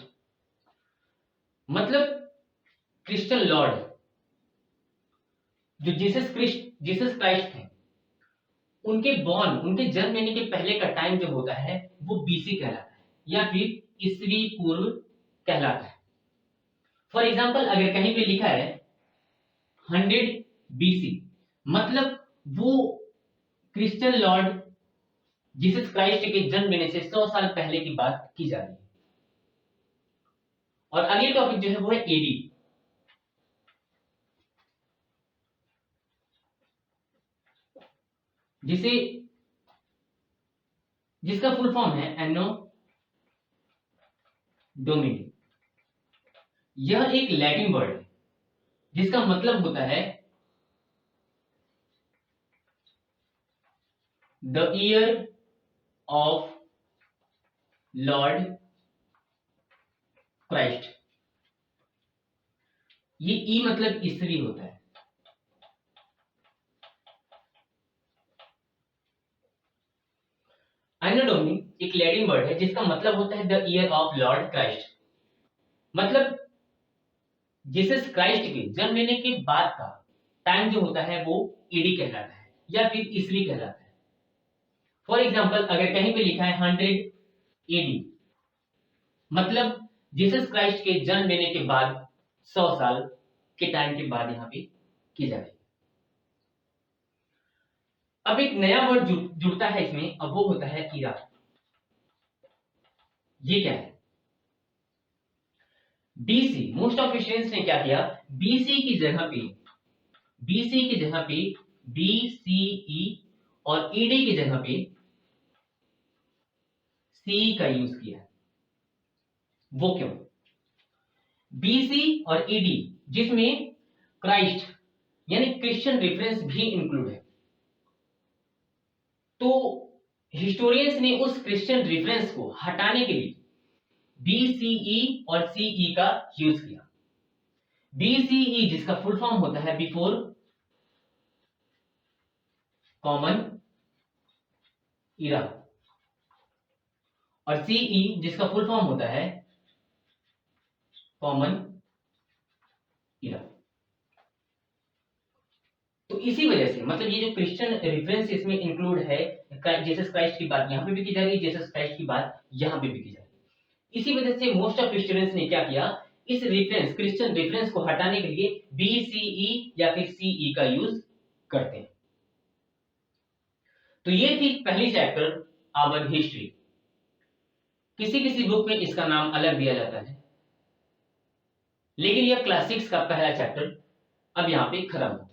मतलब क्रिश्चियन लॉर्ड जो जीसस क्राइस्ट थे, उनके उनके जन्म लेने के पहले का टाइम जो होता है वो बीसी कहलाता है या फिर ईसवी पूर्व कहलाता है। फॉर एग्जाम्पल अगर कहीं पे लिखा है 100 बीसी, मतलब वो क्रिश्चियन लॉर्ड जीसस क्राइस्ट के जन्म लेने से 100 साल पहले की बात की जा रही है। और अगली टॉपिक जो है वो है एडी। जिसका फुल फॉर्म है एनो डोमिनी। यह एक लैटिन वर्ड है जिसका मतलब होता है the year of Lord Christ. ये ई मतलब ईसवी होता है। एनो डोमिनी एक लैटिन वर्ड है जिसका मतलब होता है the year of Lord Christ, मतलब जीसस क्राइस्ट के जन्म लेने के बाद का टाइम जो होता है वो ईडी कहलाता है या फिर ईसवी कहलाता है। फॉर एग्जाम्पल अगर कहीं पे लिखा है 100 एडी, मतलब जीसस क्राइस्ट के जन्म लेने के बाद 100 साल के टाइम के बाद यहां पे की जा रही है। अब एक नया वर्ड जुड़ता है इसमें, अब वो होता है ईरा। ये क्या है? बीसी, मोस्ट ऑफ स्टूडेंट्स ने क्या किया, बीसी की जगह पे बीसीई और ईडी की जगह पे सी का यूज किया। वो क्यों? बीसी और ईडी जिसमें क्राइस्ट यानी क्रिश्चियन रेफरेंस भी इंक्लूड है, तो हिस्टोरियंस ने उस क्रिश्चियन रेफरेंस को हटाने के लिए बीसीई और सीई का यूज किया। बीसीई जिसका फुल फॉर्म होता है बिफोर कॉमन इरा, और सीई जिसका फुल फॉर्म होता है कॉमन इरा। तो इसी वजह से मतलब ये जो क्रिश्चियन रेफरेंस इसमें इंक्लूड है, जीसस क्राइस्ट की बात यहां पे भी की जा रही है, जीसस क्राइस्ट की बात यहां पे भी की जा रही है। इसी वजह से मोस्ट ऑफ स्टूडेंट्स ने क्या किया, इस रेफरेंस क्रिश्चियन रेफरेंस को हटाने के लिए बीसीई या फिर सीई का यूज करते हैं। तो ये थी पहली चैप्टर आवर हिस्ट्री। किसी किसी बुक में इसका नाम अलग दिया जाता है, लेकिन यह क्लास 6 का पहला चैप्टर अब यहां पे खत्म हो।